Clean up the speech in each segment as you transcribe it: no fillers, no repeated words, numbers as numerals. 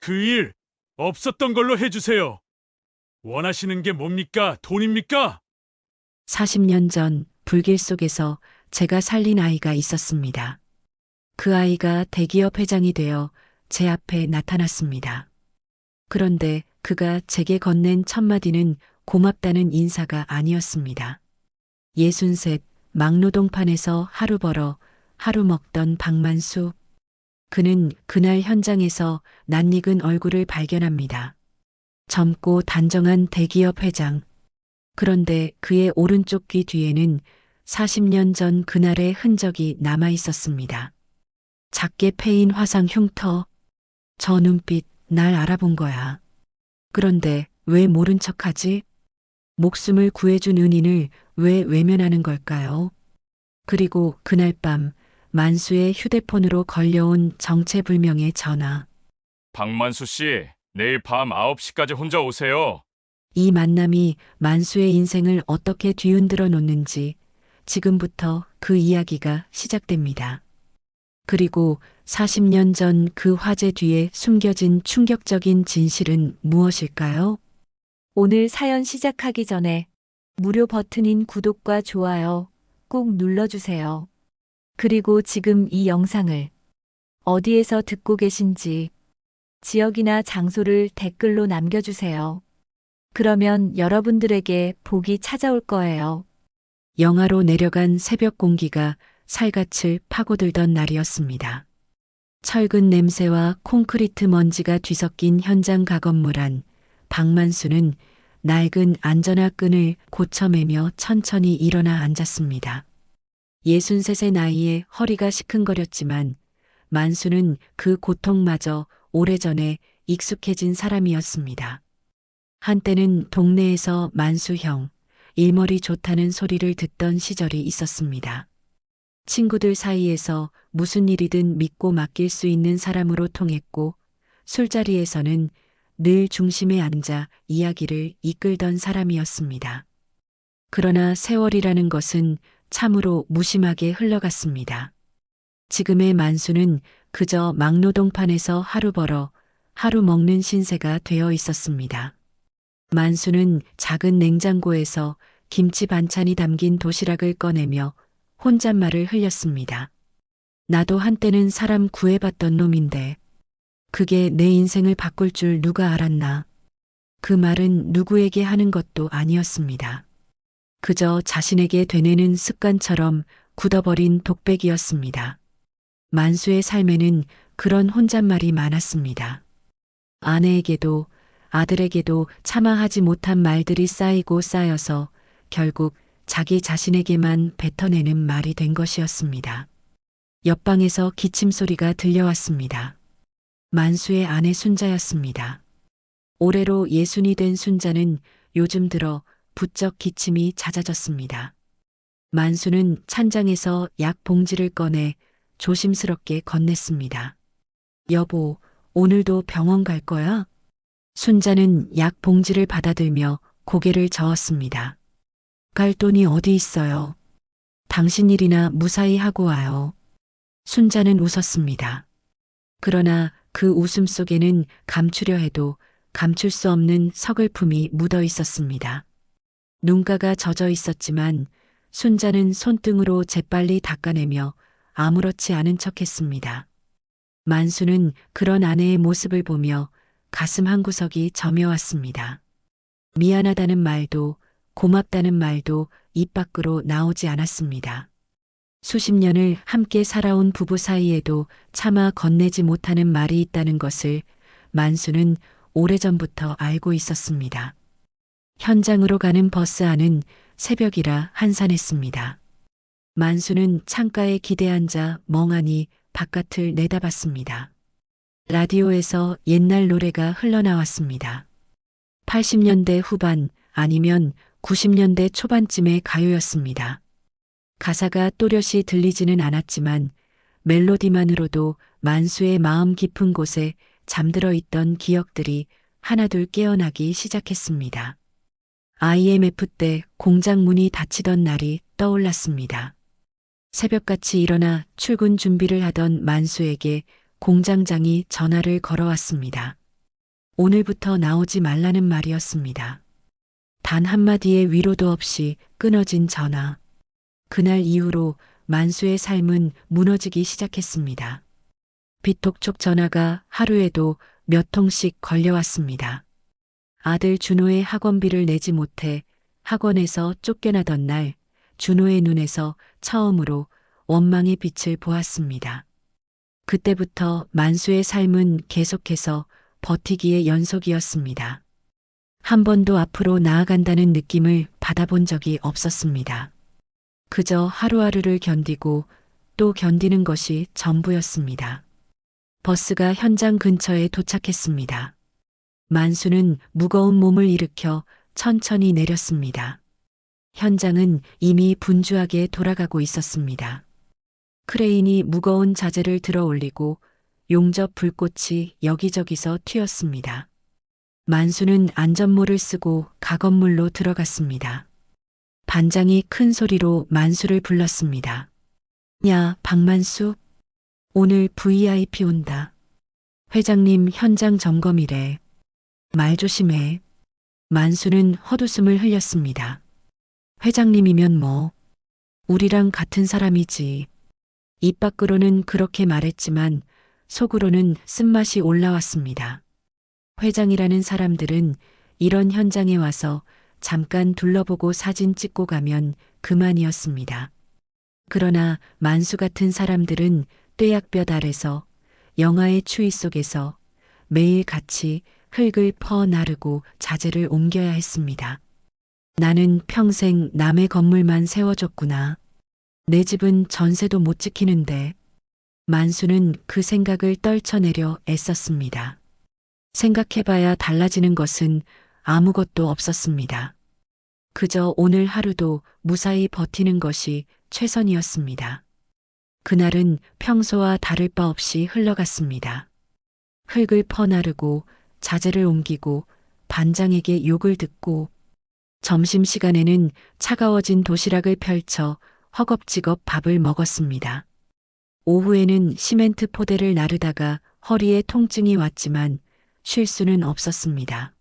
그 일 없었던 걸로 해주세요. 원하시는 게 뭡니까? 돈입니까? 40년 전 불길 속에서 제가 살린 아이가 있었습니다. 그 아이가 대기업 회장이 되어 제 앞에 나타났습니다. 그런데 그가 제게 건넨 첫 마디는 고맙다는 인사가 아니었습니다. 63 막노동판에서 하루 벌어 하루 먹던 박만수. 그는 그날 현장에서 낯익은 얼굴을 발견합니다. 젊고 단정한 대기업 회장. 그런데 그의 오른쪽 귀 뒤에는 40년 전 그날의 흔적이 남아 있었습니다. 작게 패인 화상 흉터. 저 눈빛 날 알아본 거야. 그런데 왜 모른 척하지? 목숨을 구해준 은인을 왜 외면하는 걸까요? 그리고 그날 밤 만수의 휴대폰으로 걸려온 정체불명의 전화. 박만수 씨, 내일 밤 9시까지 혼자 오세요. 이 만남이 만수의 인생을 어떻게 뒤흔들어 놓는지 지금부터 그 이야기가 시작됩니다. 그리고 40년 전 그 화재 뒤에 숨겨진 충격적인 진실은 무엇일까요? 오늘 사연 시작하기 전에 무료 버튼인 구독과 좋아요 꼭 눌러주세요. 그리고 지금 이 영상을 어디에서 듣고 계신지 지역이나 장소를 댓글로 남겨주세요. 그러면 여러분들에게 복이 찾아올 거예요. 영하로 내려간 새벽 공기가 살갗을 파고들던 날이었습니다. 철근 냄새와 콘크리트 먼지가 뒤섞인 현장 가건물 안 박만수는 낡은 안전화 끈을 고쳐매며 천천히 일어나 앉았습니다. 63의 나이에 허리가 시큰거렸지만 만수는 그 고통마저 오래전에 익숙해진 사람이었습니다. 한때는 동네에서 만수형, 일머리 좋다는 소리를 듣던 시절이 있었습니다. 친구들 사이에서 무슨 일이든 믿고 맡길 수 있는 사람으로 통했고 술자리에서는 늘 중심에 앉아 이야기를 이끌던 사람이었습니다. 그러나 세월이라는 것은 참으로 무심하게 흘러갔습니다. 지금의 만수는 그저 막노동판에서 하루 벌어 하루 먹는 신세가 되어 있었습니다. 만수는 작은 냉장고에서 김치 반찬이 담긴 도시락을 꺼내며 혼잣말을 흘렸습니다. 나도 한때는 사람 구해봤던 놈인데 그게 내 인생을 바꿀 줄 누가 알았나. 그 말은 누구에게 하는 것도 아니었습니다. 그저 자신에게 되뇌는 습관처럼 굳어버린 독백이었습니다. 만수의 삶에는 그런 혼잣말이 많았습니다. 아내에게도 아들에게도 차마 하지 못한 말들이 쌓이고 쌓여서 결국 자기 자신에게만 뱉어내는 말이 된 것이었습니다. 옆방에서 기침 소리가 들려왔습니다. 만수의 아내 순자였습니다. 올해로 60이 된 순자는 요즘 들어 부쩍 기침이 잦아졌습니다. 만수는 찬장에서 약 봉지를 꺼내 조심스럽게 건넸습니다. 여보, 오늘도 병원 갈 거야? 순자는 약 봉지를 받아들며 고개를 저었습니다. 갈 돈이 어디 있어요? 당신 일이나 무사히 하고 와요. 순자는 웃었습니다. 그러나 그 웃음 속에는 감추려 해도 감출 수 없는 서글픔이 묻어 있었습니다. 눈가가 젖어 있었지만 순자는 손등으로 재빨리 닦아내며 아무렇지 않은 척했습니다. 만수는 그런 아내의 모습을 보며 가슴 한구석이 저며왔습니다. 미안하다는 말도 고맙다는 말도 입 밖으로 나오지 않았습니다. 수십 년을 함께 살아온 부부 사이에도 차마 건네지 못하는 말이 있다는 것을 만수는 오래전부터 알고 있었습니다. 현장으로 가는 버스 안은 새벽이라 한산했습니다. 만수는 창가에 기대 앉아 멍하니 바깥을 내다봤습니다. 라디오에서 옛날 노래가 흘러나왔습니다. 80년대 후반 아니면 90년대 초반쯤의 가요였습니다. 가사가 또렷이 들리지는 않았지만 멜로디만으로도 만수의 마음 깊은 곳에 잠들어 있던 기억들이 하나둘 깨어나기 시작했습니다. IMF 때 공장 문이 닫히던 날이 떠올랐습니다. 새벽같이 일어나 출근 준비를 하던 만수에게 공장장이 전화를 걸어왔습니다. 오늘부터 나오지 말라는 말이었습니다. 단 한마디의 위로도 없이 끊어진 전화. 그날 이후로 만수의 삶은 무너지기 시작했습니다. 비톡촉 전화가 하루에도 몇 통씩 걸려왔습니다. 아들 준호의 학원비를 내지 못해 학원에서 쫓겨나던 날 준호의 눈에서 처음으로 원망의 빛을 보았습니다. 그때부터 만수의 삶은 계속해서 버티기의 연속이었습니다. 한 번도 앞으로 나아간다는 느낌을 받아본 적이 없었습니다. 그저 하루하루를 견디고 또 견디는 것이 전부였습니다. 버스가 현장 근처에 도착했습니다. 만수는 무거운 몸을 일으켜 천천히 내렸습니다. 현장은 이미 분주하게 돌아가고 있었습니다. 크레인이 무거운 자재를 들어 올리고 용접 불꽃이 여기저기서 튀었습니다. 만수는 안전모를 쓰고 가건물로 들어갔습니다. 반장이 큰 소리로 만수를 불렀습니다. 야, 박만수. 오늘 VIP 온다. 회장님 현장 점검이래. 말 조심해. 만수는 헛웃음을 흘렸습니다. 회장님이면 뭐. 우리랑 같은 사람이지. 입 밖으로는 그렇게 말했지만 속으로는 쓴맛이 올라왔습니다. 회장이라는 사람들은 이런 현장에 와서 잠깐 둘러보고 사진 찍고 가면 그만이었습니다. 그러나 만수 같은 사람들은 뙤약볕 아래서 영하의 추위 속에서 매일 같이 흙을 퍼 나르고 자재를 옮겨야 했습니다. 나는 평생 남의 건물만 세워줬구나. 내 집은 전세도 못 지키는데. 만수는 그 생각을 떨쳐내려 애썼습니다. 생각해봐야 달라지는 것은 아무것도 없었습니다. 그저 오늘 하루도 무사히 버티는 것이 최선이었습니다. 그날은 평소와 다를 바 없이 흘러갔습니다. 흙을 퍼나르고 자재를 옮기고 반장에게 욕을 듣고 점심시간에는 차가워진 도시락을 펼쳐 허겁지겁 밥을 먹었습니다. 오후에는 시멘트 포대를 나르다가 허리에 통증이 왔지만 쉴 수는 없었습니다.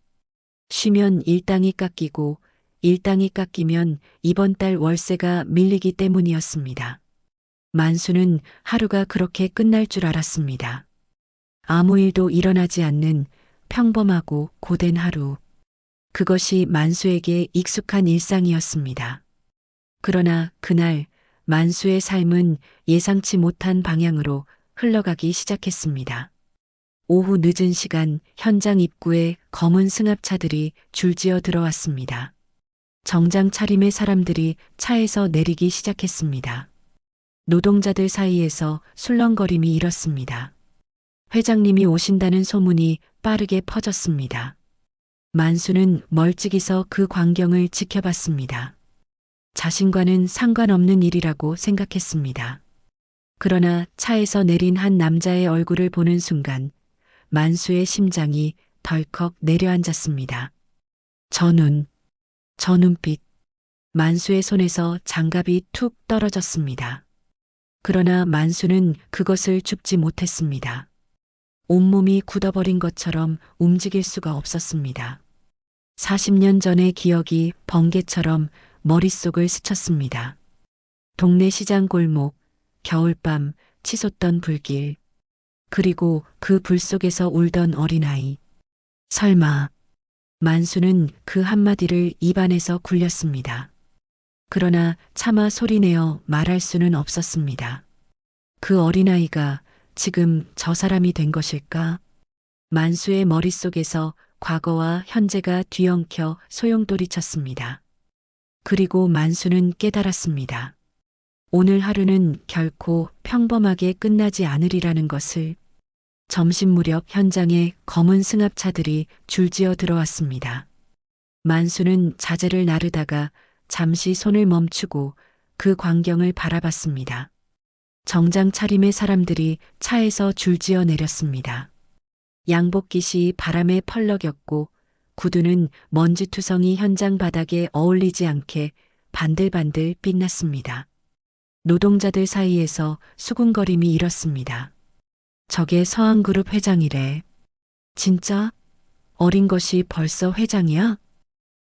쉬면 일당이 깎이고 일당이 깎이면 이번 달 월세가 밀리기 때문이었습니다. 만수는 하루가 그렇게 끝날 줄 알았습니다. 아무 일도 일어나지 않는 평범하고 고된 하루. 그것이 만수에게 익숙한 일상이었습니다. 그러나 그날 만수의 삶은 예상치 못한 방향으로 흘러가기 시작했습니다. 오후 늦은 시간 현장 입구에 검은 승합차들이 줄지어 들어왔습니다. 정장 차림의 사람들이 차에서 내리기 시작했습니다. 노동자들 사이에서 술렁거림이 일었습니다. 회장님이 오신다는 소문이 빠르게 퍼졌습니다. 만수는 멀찍이서 그 광경을 지켜봤습니다. 자신과는 상관없는 일이라고 생각했습니다. 그러나 차에서 내린 한 남자의 얼굴을 보는 순간 만수의 심장이 덜컥 내려앉았습니다. 저 눈빛. 만수의 손에서 장갑이 툭 떨어졌습니다. 그러나 만수는 그것을 줍지 못했습니다. 온몸이 굳어버린 것처럼 움직일 수가 없었습니다. 40년 전의 기억이 번개처럼 머릿속을 스쳤습니다. 동네 시장 골목, 겨울밤, 치솟던 불길, 그리고 그 불 속에서 울던 어린아이. 설마. 만수는 그 한마디를 입안에서 굴렸습니다. 그러나 차마 소리내어 말할 수는 없었습니다. 그 어린아이가 지금 저 사람이 된 것일까? 만수의 머릿속에서 과거와 현재가 뒤엉켜 소용돌이쳤습니다. 그리고 만수는 깨달았습니다. 오늘 하루는 결코 평범하게 끝나지 않으리라는 것을. 점심 무렵 현장에 검은 승합차들이 줄지어 들어왔습니다. 만수는 자재를 나르다가 잠시 손을 멈추고 그 광경을 바라봤습니다. 정장 차림의 사람들이 차에서 줄지어 내렸습니다. 양복깃이 바람에 펄럭였고 구두는 먼지투성이 현장 바닥에 어울리지 않게 반들반들 빛났습니다. 노동자들 사이에서 수군거림이 일었습니다. 저게 서한그룹 회장이래. 진짜? 어린 것이 벌써 회장이야?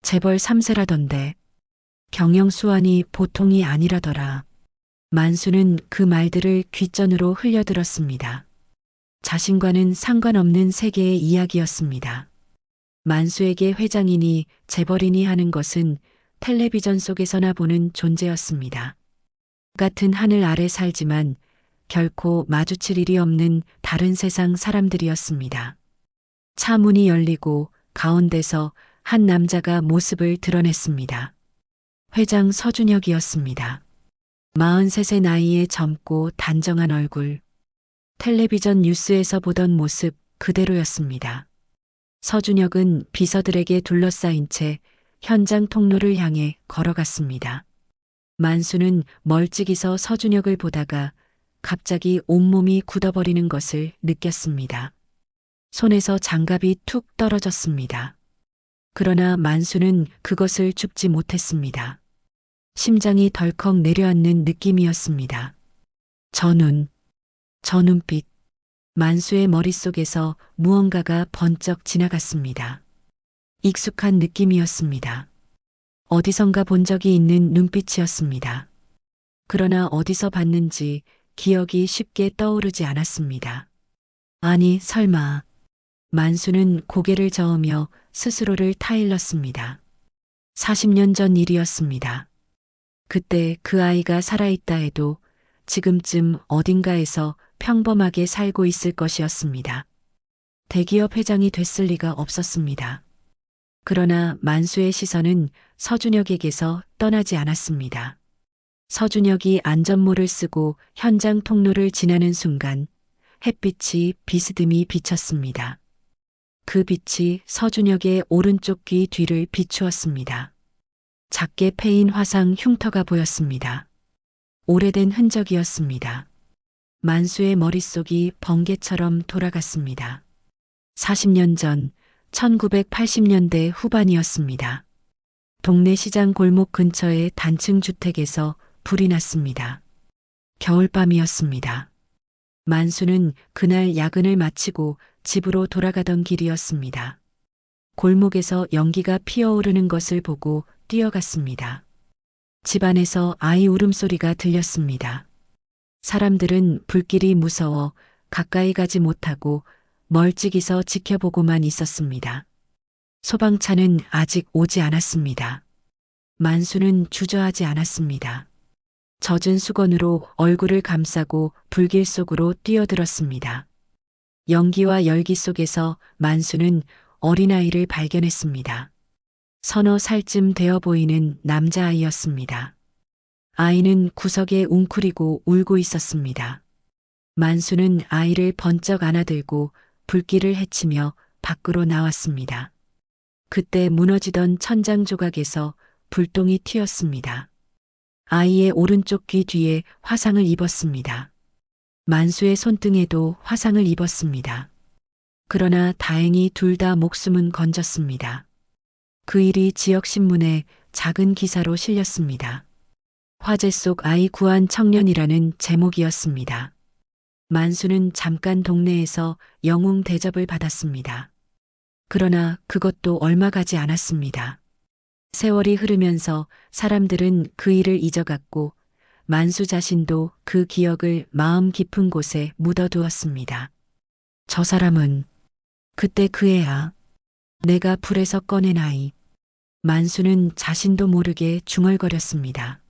재벌 3세라던데. 경영수완이 보통이 아니라더라. 만수는 그 말들을 귓전으로 흘려들었습니다. 자신과는 상관없는 세계의 이야기였습니다. 만수에게 회장이니 재벌이니 하는 것은 텔레비전 속에서나 보는 존재였습니다. 같은 하늘 아래 살지만 결코 마주칠 일이 없는 다른 세상 사람들이었습니다. 차 문이 열리고 가운데서 한 남자가 모습을 드러냈습니다. 회장 서준혁이었습니다. 43세 나이에 젊고 단정한 얼굴. 텔레비전 뉴스에서 보던 모습 그대로였습니다. 서준혁은 비서들에게 둘러싸인 채 현장 통로를 향해 걸어갔습니다. 만수는 멀찍이서 서준혁을 보다가 갑자기 온몸이 굳어버리는 것을 느꼈습니다. 손에서 장갑이 툭 떨어졌습니다. 그러나 만수는 그것을 줍지 못했습니다. 심장이 덜컥 내려앉는 느낌이었습니다. 저 눈빛. 만수의 머릿속에서 무언가가 번쩍 지나갔습니다. 익숙한 느낌이었습니다. 어디선가 본 적이 있는 눈빛이었습니다. 그러나 어디서 봤는지 기억이 쉽게 떠오르지 않았습니다. 아니, 설마. 만수는 고개를 저으며 스스로를 타일렀습니다. 40년 전 일이었습니다. 그때 그 아이가 살아있다 해도 지금쯤 어딘가에서 평범하게 살고 있을 것이었습니다. 대기업 회장이 됐을 리가 없었습니다. 그러나 만수의 시선은 서준혁에게서 떠나지 않았습니다. 서준혁이 안전모를 쓰고 현장 통로를 지나는 순간 햇빛이 비스듬히 비쳤습니다. 그 빛이 서준혁의 오른쪽 귀 뒤를 비추었습니다. 작게 패인 화상 흉터가 보였습니다. 오래된 흔적이었습니다. 만수의 머릿속이 번개처럼 돌아갔습니다. 40년 전 1980년대 후반이었습니다. 동네 시장 골목 근처의 단층 주택에서 불이 났습니다. 겨울밤이었습니다. 만수는 그날 야근을 마치고 집으로 돌아가던 길이었습니다. 골목에서 연기가 피어오르는 것을 보고 뛰어갔습니다. 집안에서 아이 울음소리가 들렸습니다. 사람들은 불길이 무서워 가까이 가지 못하고 멀찍이서 지켜보고만 있었습니다. 소방차는 아직 오지 않았습니다. 만수는 주저하지 않았습니다. 젖은 수건으로 얼굴을 감싸고 불길 속으로 뛰어들었습니다. 연기와 열기 속에서 만수는 어린아이를 발견했습니다. 서너 살쯤 되어 보이는 남자아이였습니다. 아이는 구석에 웅크리고 울고 있었습니다. 만수는 아이를 번쩍 안아들고 불길을 헤치며 밖으로 나왔습니다. 그때 무너지던 천장 조각에서 불똥이 튀었습니다. 아이의 오른쪽 귀 뒤에 화상을 입었습니다. 만수의 손등에도 화상을 입었습니다. 그러나 다행히 둘 다 목숨은 건졌습니다. 그 일이 지역신문에 작은 기사로 실렸습니다. 화재 속 아이 구한 청년이라는 제목이었습니다. 만수는 잠깐 동네에서 영웅 대접을 받았습니다. 그러나 그것도 얼마 가지 않았습니다. 세월이 흐르면서 사람들은 그 일을 잊어갔고 만수 자신도 그 기억을 마음 깊은 곳에 묻어두었습니다. 저 사람은 그때 그 애야. 내가 불에서 꺼낸 아이. 만수는 자신도 모르게 중얼거렸습니다.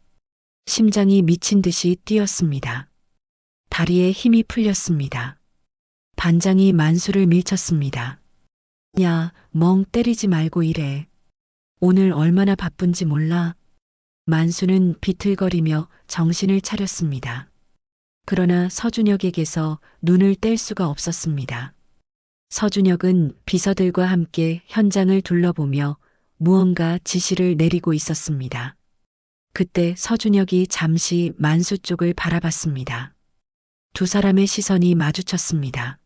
심장이 미친 듯이 뛰었습니다. 다리에 힘이 풀렸습니다. 반장이 만수를 밀쳤습니다. 야, 멍 때리지 말고 일해. 오늘 얼마나 바쁜지 몰라. 만수는 비틀거리며 정신을 차렸습니다. 그러나 서준혁에게서 눈을 뗄 수가 없었습니다. 서준혁은 비서들과 함께 현장을 둘러보며 무언가 지시를 내리고 있었습니다. 그때 서준혁이 잠시 만수 쪽을 바라봤습니다. 두 사람의 시선이 마주쳤습니다.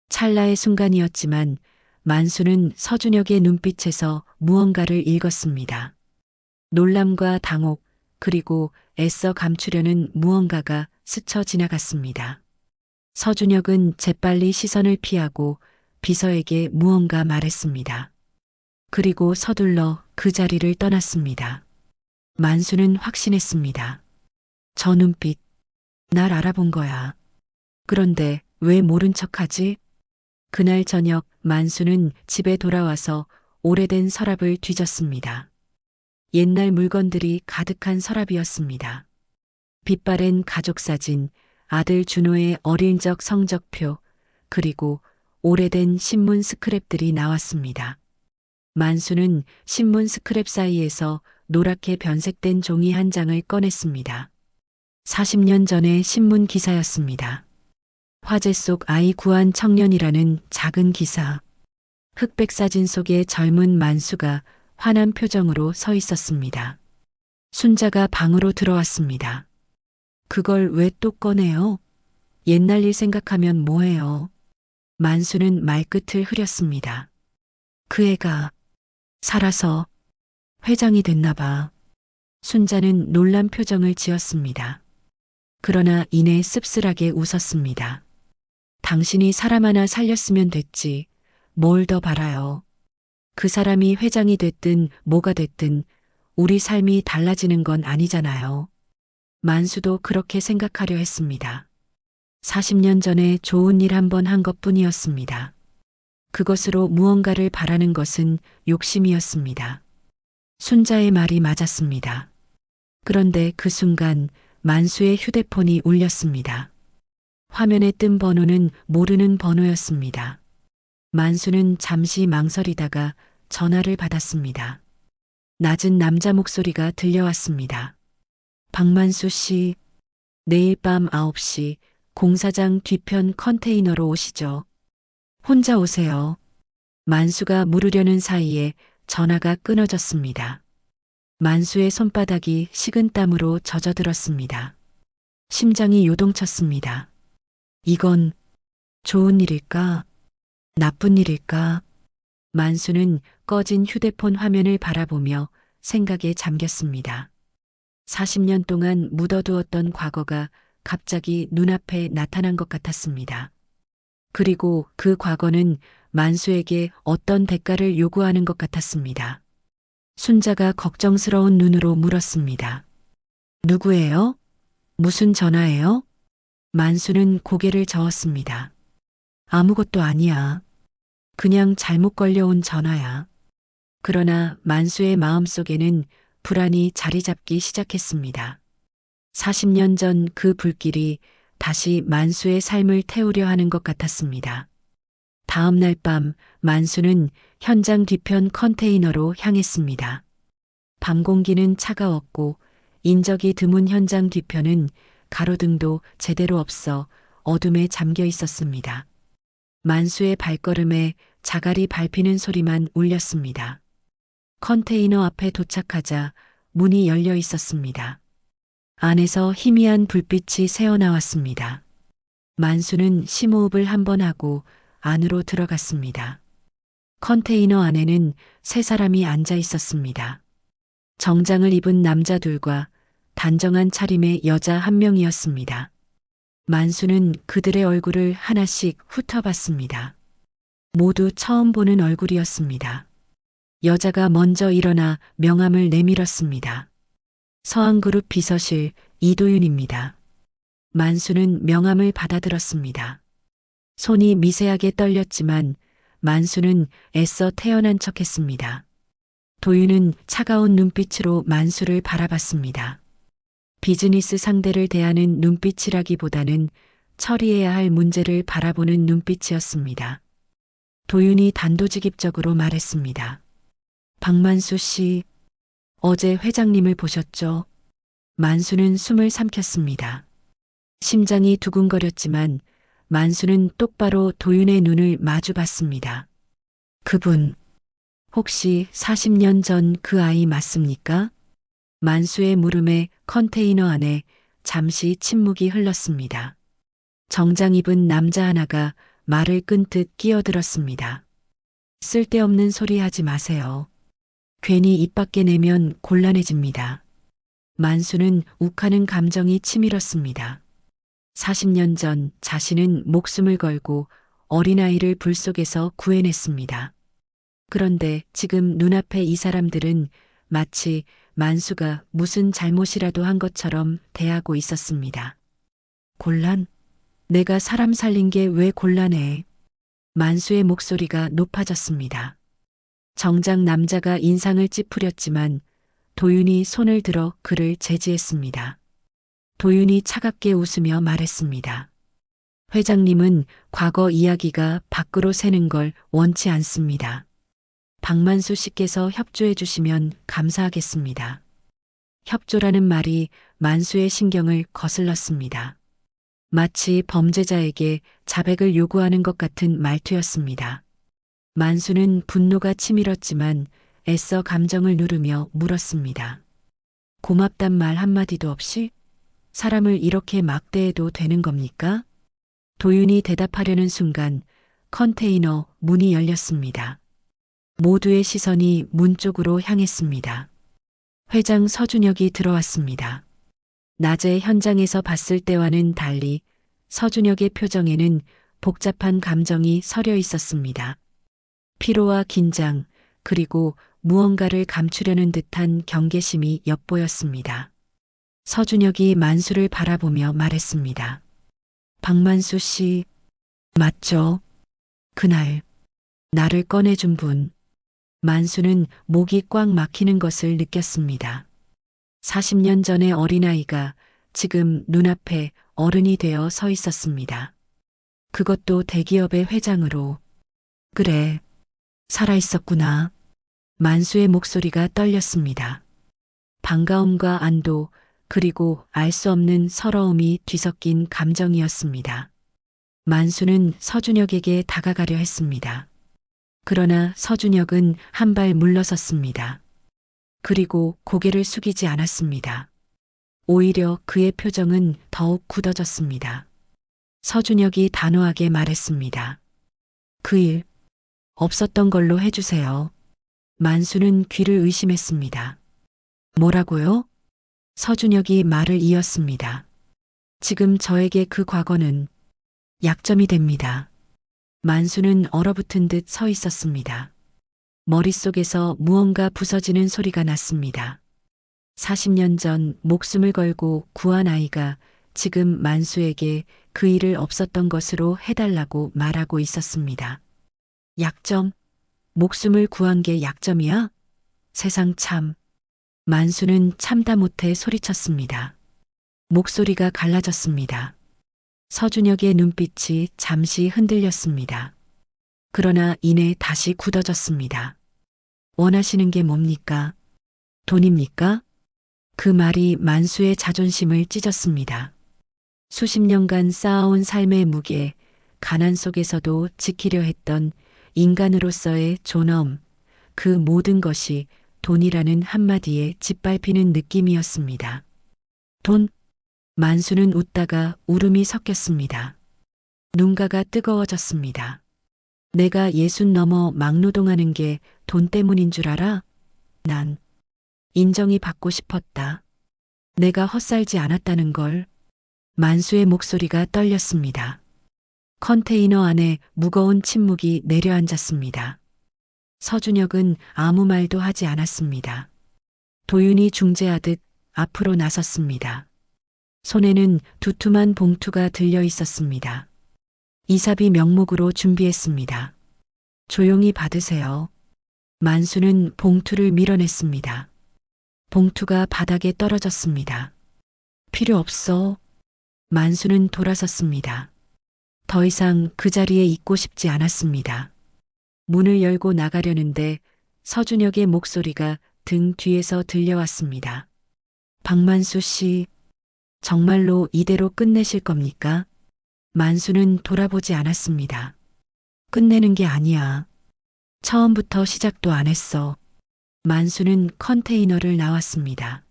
찰나의 순간이었지만 만수는 서준혁의 눈빛에서 무언가를 읽었습니다. 놀람과 당혹, 그리고 애써 감추려는 무언가가 스쳐 지나갔습니다. 서준혁은 재빨리 시선을 피하고 비서에게 무언가 말했습니다. 그리고 서둘러 그 자리를 떠났습니다. 만수는 확신했습니다. 저 눈빛, 날 알아본 거야. 그런데 왜 모른 척하지? 그날 저녁 만수는 집에 돌아와서 오래된 서랍을 뒤졌습니다. 옛날 물건들이 가득한 서랍이었습니다. 빛바랜 가족사진, 아들 준호의 어린 적 성적표, 그리고 오래된 신문 스크랩들이 나왔습니다. 만수는 신문 스크랩 사이에서 노랗게 변색된 종이 한 장을 꺼냈습니다. 40년 전의 신문 기사였습니다. 화재 속 아이 구한 청년이라는 작은 기사. 흑백 사진 속에 젊은 만수가 환한 표정으로 서 있었습니다. 순자가 방으로 들어왔습니다. 그걸 왜 또 꺼내요? 옛날 일 생각하면 뭐해요? 만수는 말끝을 흐렸습니다. 그 애가 살아서 회장이 됐나 봐. 순자는 놀란 표정을 지었습니다. 그러나 이내 씁쓸하게 웃었습니다. 당신이 사람 하나 살렸으면 됐지. 뭘 더 바라요. 그 사람이 회장이 됐든 뭐가 됐든 우리 삶이 달라지는 건 아니잖아요. 만수도 그렇게 생각하려 했습니다. 40년 전에 좋은 일 한 번 한 것뿐이었습니다. 그것으로 무언가를 바라는 것은 욕심이었습니다. 순자의 말이 맞았습니다. 그런데 그 순간 만수의 휴대폰이 울렸습니다. 화면에 뜬 번호는 모르는 번호였습니다. 만수는 잠시 망설이다가 전화를 받았습니다. 낮은 남자 목소리가 들려왔습니다. 박만수 씨, 내일 밤 9시 공사장 뒤편 컨테이너로 오시죠. 혼자 오세요. 만수가 물으려는 사이에 전화가 끊어졌습니다. 만수의 손바닥이 식은땀으로 젖어들었습니다. 심장이 요동쳤습니다. 이건 좋은 일일까? 나쁜 일일까? 만수는 꺼진 휴대폰 화면을 바라보며 생각에 잠겼습니다. 40년 동안 묻어두었던 과거가 갑자기 눈앞에 나타난 것 같았습니다. 그리고 그 과거는 만수에게 어떤 대가를 요구하는 것 같았습니다. 순자가 걱정스러운 눈으로 물었습니다. 누구예요? 무슨 전화예요? 만수는 고개를 저었습니다. 아무것도 아니야. 그냥 잘못 걸려온 전화야. 그러나 만수의 마음속에는 불안이 자리 잡기 시작했습니다. 40년 전 그 불길이 다시 만수의 삶을 태우려 하는 것 같았습니다. 다음 날 밤 만수는 현장 뒤편 컨테이너로 향했습니다. 밤 공기는 차가웠고 인적이 드문 현장 뒤편은 가로등도 제대로 없어 어둠에 잠겨 있었습니다. 만수의 발걸음에 자갈이 밟히는 소리만 울렸습니다. 컨테이너 앞에 도착하자 문이 열려 있었습니다. 안에서 희미한 불빛이 새어나왔습니다. 만수는 심호흡을 한 번 하고 안으로 들어갔습니다. 컨테이너 안에는 세 사람이 앉아 있었습니다. 정장을 입은 남자 둘과 단정한 차림의 여자 한 명이었습니다. 만수는 그들의 얼굴을 하나씩 훑어봤습니다. 모두 처음 보는 얼굴이었습니다. 여자가 먼저 일어나 명함을 내밀었습니다. 서한그룹 비서실 이도윤입니다. 만수는 명함을 받아들었습니다. 손이 미세하게 떨렸지만 만수는 애써 태연한 척했습니다. 도윤은 차가운 눈빛으로 만수를 바라봤습니다. 비즈니스 상대를 대하는 눈빛이라기보다는 처리해야 할 문제를 바라보는 눈빛이었습니다. 도윤이 단도직입적으로 말했습니다. 박만수 씨, 어제 회장님을 보셨죠? 만수는 숨을 삼켰습니다. 심장이 두근거렸지만 만수는 똑바로 도윤의 눈을 마주 봤습니다. 그분, 혹시 40년 전 그 아이 맞습니까? 만수의 물음에 컨테이너 안에 잠시 침묵이 흘렀습니다. 정장 입은 남자 하나가 말을 끊듯 끼어들었습니다. 쓸데없는 소리 하지 마세요. 괜히 입 밖에 내면 곤란해집니다. 만수는 욱하는 감정이 치밀었습니다. 40년 전 자신은 목숨을 걸고 어린아이를 불 속에서 구해냈습니다. 그런데 지금 눈앞에 이 사람들은 마치 만수가 무슨 잘못이라도 한 것처럼 대하고 있었습니다. 곤란? 내가 사람 살린 게 왜 곤란해? 만수의 목소리가 높아졌습니다. 정작 남자가 인상을 찌푸렸지만 도윤이 손을 들어 그를 제지했습니다. 도윤이 차갑게 웃으며 말했습니다. 회장님은 과거 이야기가 밖으로 새는 걸 원치 않습니다. 박만수 씨께서 협조해 주시면 감사하겠습니다. 협조라는 말이 만수의 신경을 거슬렀습니다. 마치 범죄자에게 자백을 요구하는 것 같은 말투였습니다. 만수는 분노가 치밀었지만 애써 감정을 누르며 물었습니다. 고맙단 말 한마디도 없이 사람을 이렇게 막대해도 되는 겁니까? 도윤이 대답하려는 순간 컨테이너 문이 열렸습니다. 모두의 시선이 문 쪽으로 향했습니다. 회장 서준혁이 들어왔습니다. 낮에 현장에서 봤을 때와는 달리 서준혁의 표정에는 복잡한 감정이 서려 있었습니다. 피로와 긴장, 그리고 무언가를 감추려는 듯한 경계심이 엿보였습니다. 서준혁이 만수를 바라보며 말했습니다. 박만수 씨, 맞죠? 그날 나를 꺼내준 분. 만수는 목이 꽉 막히는 것을 느꼈습니다. 40년 전의 어린아이가 지금 눈앞에 어른이 되어 서 있었습니다. 그것도 대기업의 회장으로. 그래, 살아있었구나. 만수의 목소리가 떨렸습니다. 반가움과 안도, 그리고 알 수 없는 서러움이 뒤섞인 감정이었습니다. 만수는 서준혁에게 다가가려 했습니다. 그러나 서준혁은 한 발 물러섰습니다. 그리고 고개를 숙이지 않았습니다. 오히려 그의 표정은 더욱 굳어졌습니다. 서준혁이 단호하게 말했습니다. 그 일 없었던 걸로 해주세요. 만수는 귀를 의심했습니다. 뭐라고요? 서준혁이 말을 이었습니다. 지금 저에게 그 과거는 약점이 됩니다. 만수는 얼어붙은 듯 서 있었습니다. 머릿속에서 무언가 부서지는 소리가 났습니다. 40년 전 목숨을 걸고 구한 아이가 지금 만수에게 그 일을 없었던 것으로 해달라고 말하고 있었습니다. 약점? 목숨을 구한 게 약점이야? 세상 참. 만수는 참다 못해 소리쳤습니다. 목소리가 갈라졌습니다. 서준혁의 눈빛이 잠시 흔들렸습니다. 그러나 이내 다시 굳어졌습니다. 원하시는 게 뭡니까? 돈입니까? 그 말이 만수의 자존심을 찢었습니다. 수십 년간 쌓아온 삶의 무게, 가난 속에서도 지키려 했던 인간으로서의 존엄, 그 모든 것이 돈이라는 한마디에 짓밟히는 느낌이었습니다. 돈? 만수는 웃다가 울음이 섞였습니다. 눈가가 뜨거워졌습니다. 내가 60 넘어 막노동하는 게 돈 때문인 줄 알아? 난 인정이 받고 싶었다. 내가 헛살지 않았다는 걸. 만수의 목소리가 떨렸습니다. 컨테이너 안에 무거운 침묵이 내려앉았습니다. 서준혁은 아무 말도 하지 않았습니다. 도윤이 중재하듯 앞으로 나섰습니다. 손에는 두툼한 봉투가 들려 있었습니다. 이사비 명목으로 준비했습니다. 조용히 받으세요. 만수는 봉투를 밀어냈습니다. 봉투가 바닥에 떨어졌습니다. 필요 없어. 만수는 돌아섰습니다. 더 이상 그 자리에 있고 싶지 않았습니다. 문을 열고 나가려는데 서준혁의 목소리가 등 뒤에서 들려왔습니다. 박만수 씨, 정말로 이대로 끝내실 겁니까? 만수는 돌아보지 않았습니다. 끝내는 게 아니야. 처음부터 시작도 안 했어. 만수는 컨테이너를 나왔습니다.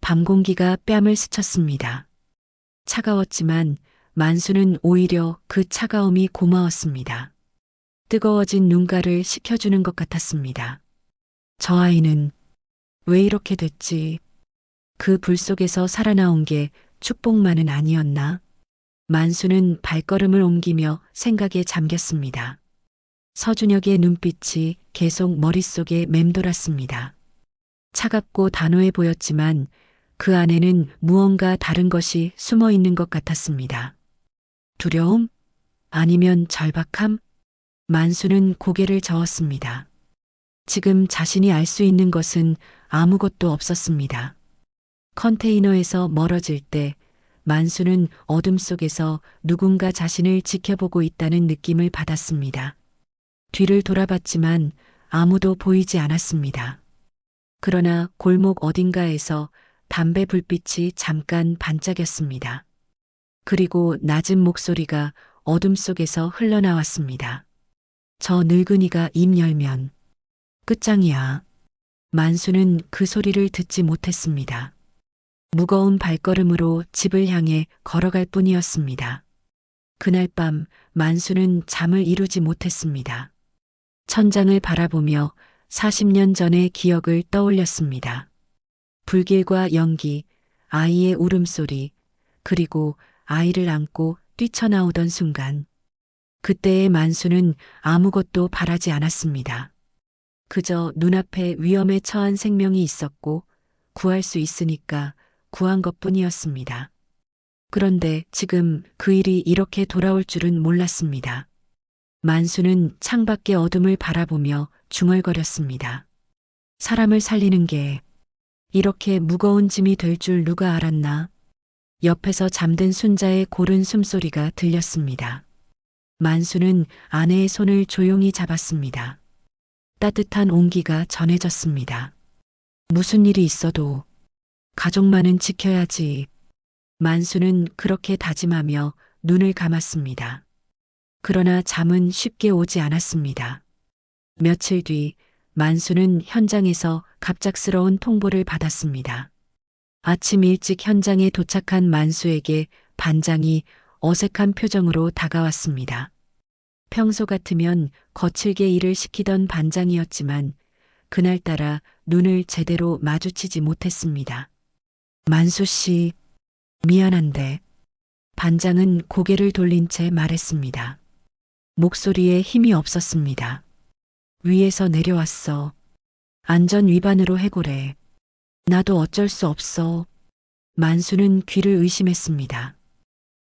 밤 공기가 뺨을 스쳤습니다. 차가웠지만 만수는 오히려 그 차가움이 고마웠습니다. 뜨거워진 눈가를 식혀주는 것 같았습니다. 저 아이는 왜 이렇게 됐지? 그 불 속에서 살아나온 게 축복만은 아니었나? 만수는 발걸음을 옮기며 생각에 잠겼습니다. 서준혁의 눈빛이 계속 머릿속에 맴돌았습니다. 차갑고 단호해 보였지만 그 안에는 무언가 다른 것이 숨어 있는 것 같았습니다. 두려움? 아니면 절박함? 만수는 고개를 저었습니다. 지금 자신이 알 수 있는 것은 아무것도 없었습니다. 컨테이너에서 멀어질 때 만수는 어둠 속에서 누군가 자신을 지켜보고 있다는 느낌을 받았습니다. 뒤를 돌아봤지만 아무도 보이지 않았습니다. 그러나 골목 어딘가에서 담배 불빛이 잠깐 반짝였습니다. 그리고 낮은 목소리가 어둠 속에서 흘러나왔습니다. 저 늙은이가 입 열면 끝장이야. 만수는 그 소리를 듣지 못했습니다. 무거운 발걸음으로 집을 향해 걸어갈 뿐이었습니다. 그날 밤 만수는 잠을 이루지 못했습니다. 천장을 바라보며 40년 전의 기억을 떠올렸습니다. 불길과 연기, 아이의 울음소리, 그리고 아이를 안고 뛰쳐나오던 순간. 그때의 만수는 아무것도 바라지 않았습니다. 그저 눈앞에 위험에 처한 생명이 있었고 구할 수 있으니까 구한 것뿐이었습니다. 그런데 지금 그 일이 이렇게 돌아올 줄은 몰랐습니다. 만수는 창밖의 어둠을 바라보며 중얼거렸습니다. 사람을 살리는 게 이렇게 무거운 짐이 될 줄 누가 알았나? 옆에서 잠든 순자의 고른 숨소리가 들렸습니다. 만수는 아내의 손을 조용히 잡았습니다. 따뜻한 온기가 전해졌습니다. 무슨 일이 있어도 가족만은 지켜야지. 만수는 그렇게 다짐하며 눈을 감았습니다. 그러나 잠은 쉽게 오지 않았습니다. 며칠 뒤 만수는 현장에서 갑작스러운 통보를 받았습니다. 아침 일찍 현장에 도착한 만수에게 반장이 어색한 표정으로 다가왔습니다. 평소 같으면 거칠게 일을 시키던 반장이었지만 그날따라 눈을 제대로 마주치지 못했습니다. 만수 씨, 미안한데. 반장은 고개를 돌린 채 말했습니다. 목소리에 힘이 없었습니다. 위에서 내려왔어. 안전 위반으로 해고래. 나도 어쩔 수 없어. 만수는 귀를 의심했습니다.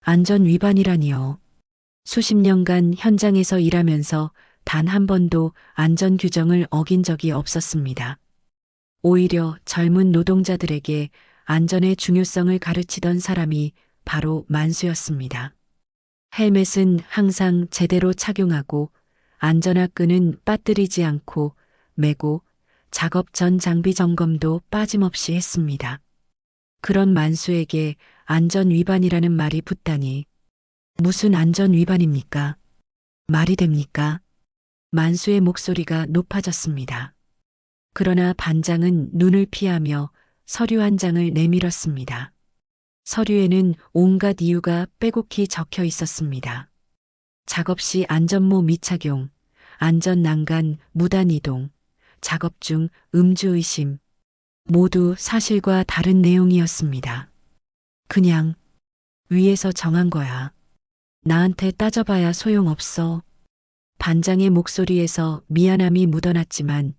안전 위반이라니요. 수십 년간 현장에서 일하면서 단 한 번도 안전 규정을 어긴 적이 없었습니다. 오히려 젊은 노동자들에게 안전의 중요성을 가르치던 사람이 바로 만수였습니다. 헬멧은 항상 제대로 착용하고 안전화끈은 빠뜨리지 않고 매고 작업 전 장비 점검도 빠짐없이 했습니다. 그런 만수에게 안전 위반이라는 말이 붙다니. 무슨 안전 위반입니까? 말이 됩니까? 만수의 목소리가 높아졌습니다. 그러나 반장은 눈을 피하며 서류 한 장을 내밀었습니다. 서류에는 온갖 이유가 빼곡히 적혀 있었습니다. 작업 시 안전모 미착용, 안전 난간, 무단 이동, 작업 중 음주 의심, 모두 사실과 다른 내용이었습니다. 그냥 위에서 정한 거야. 나한테 따져봐야 소용없어. 반장의 목소리에서 미안함이 묻어났지만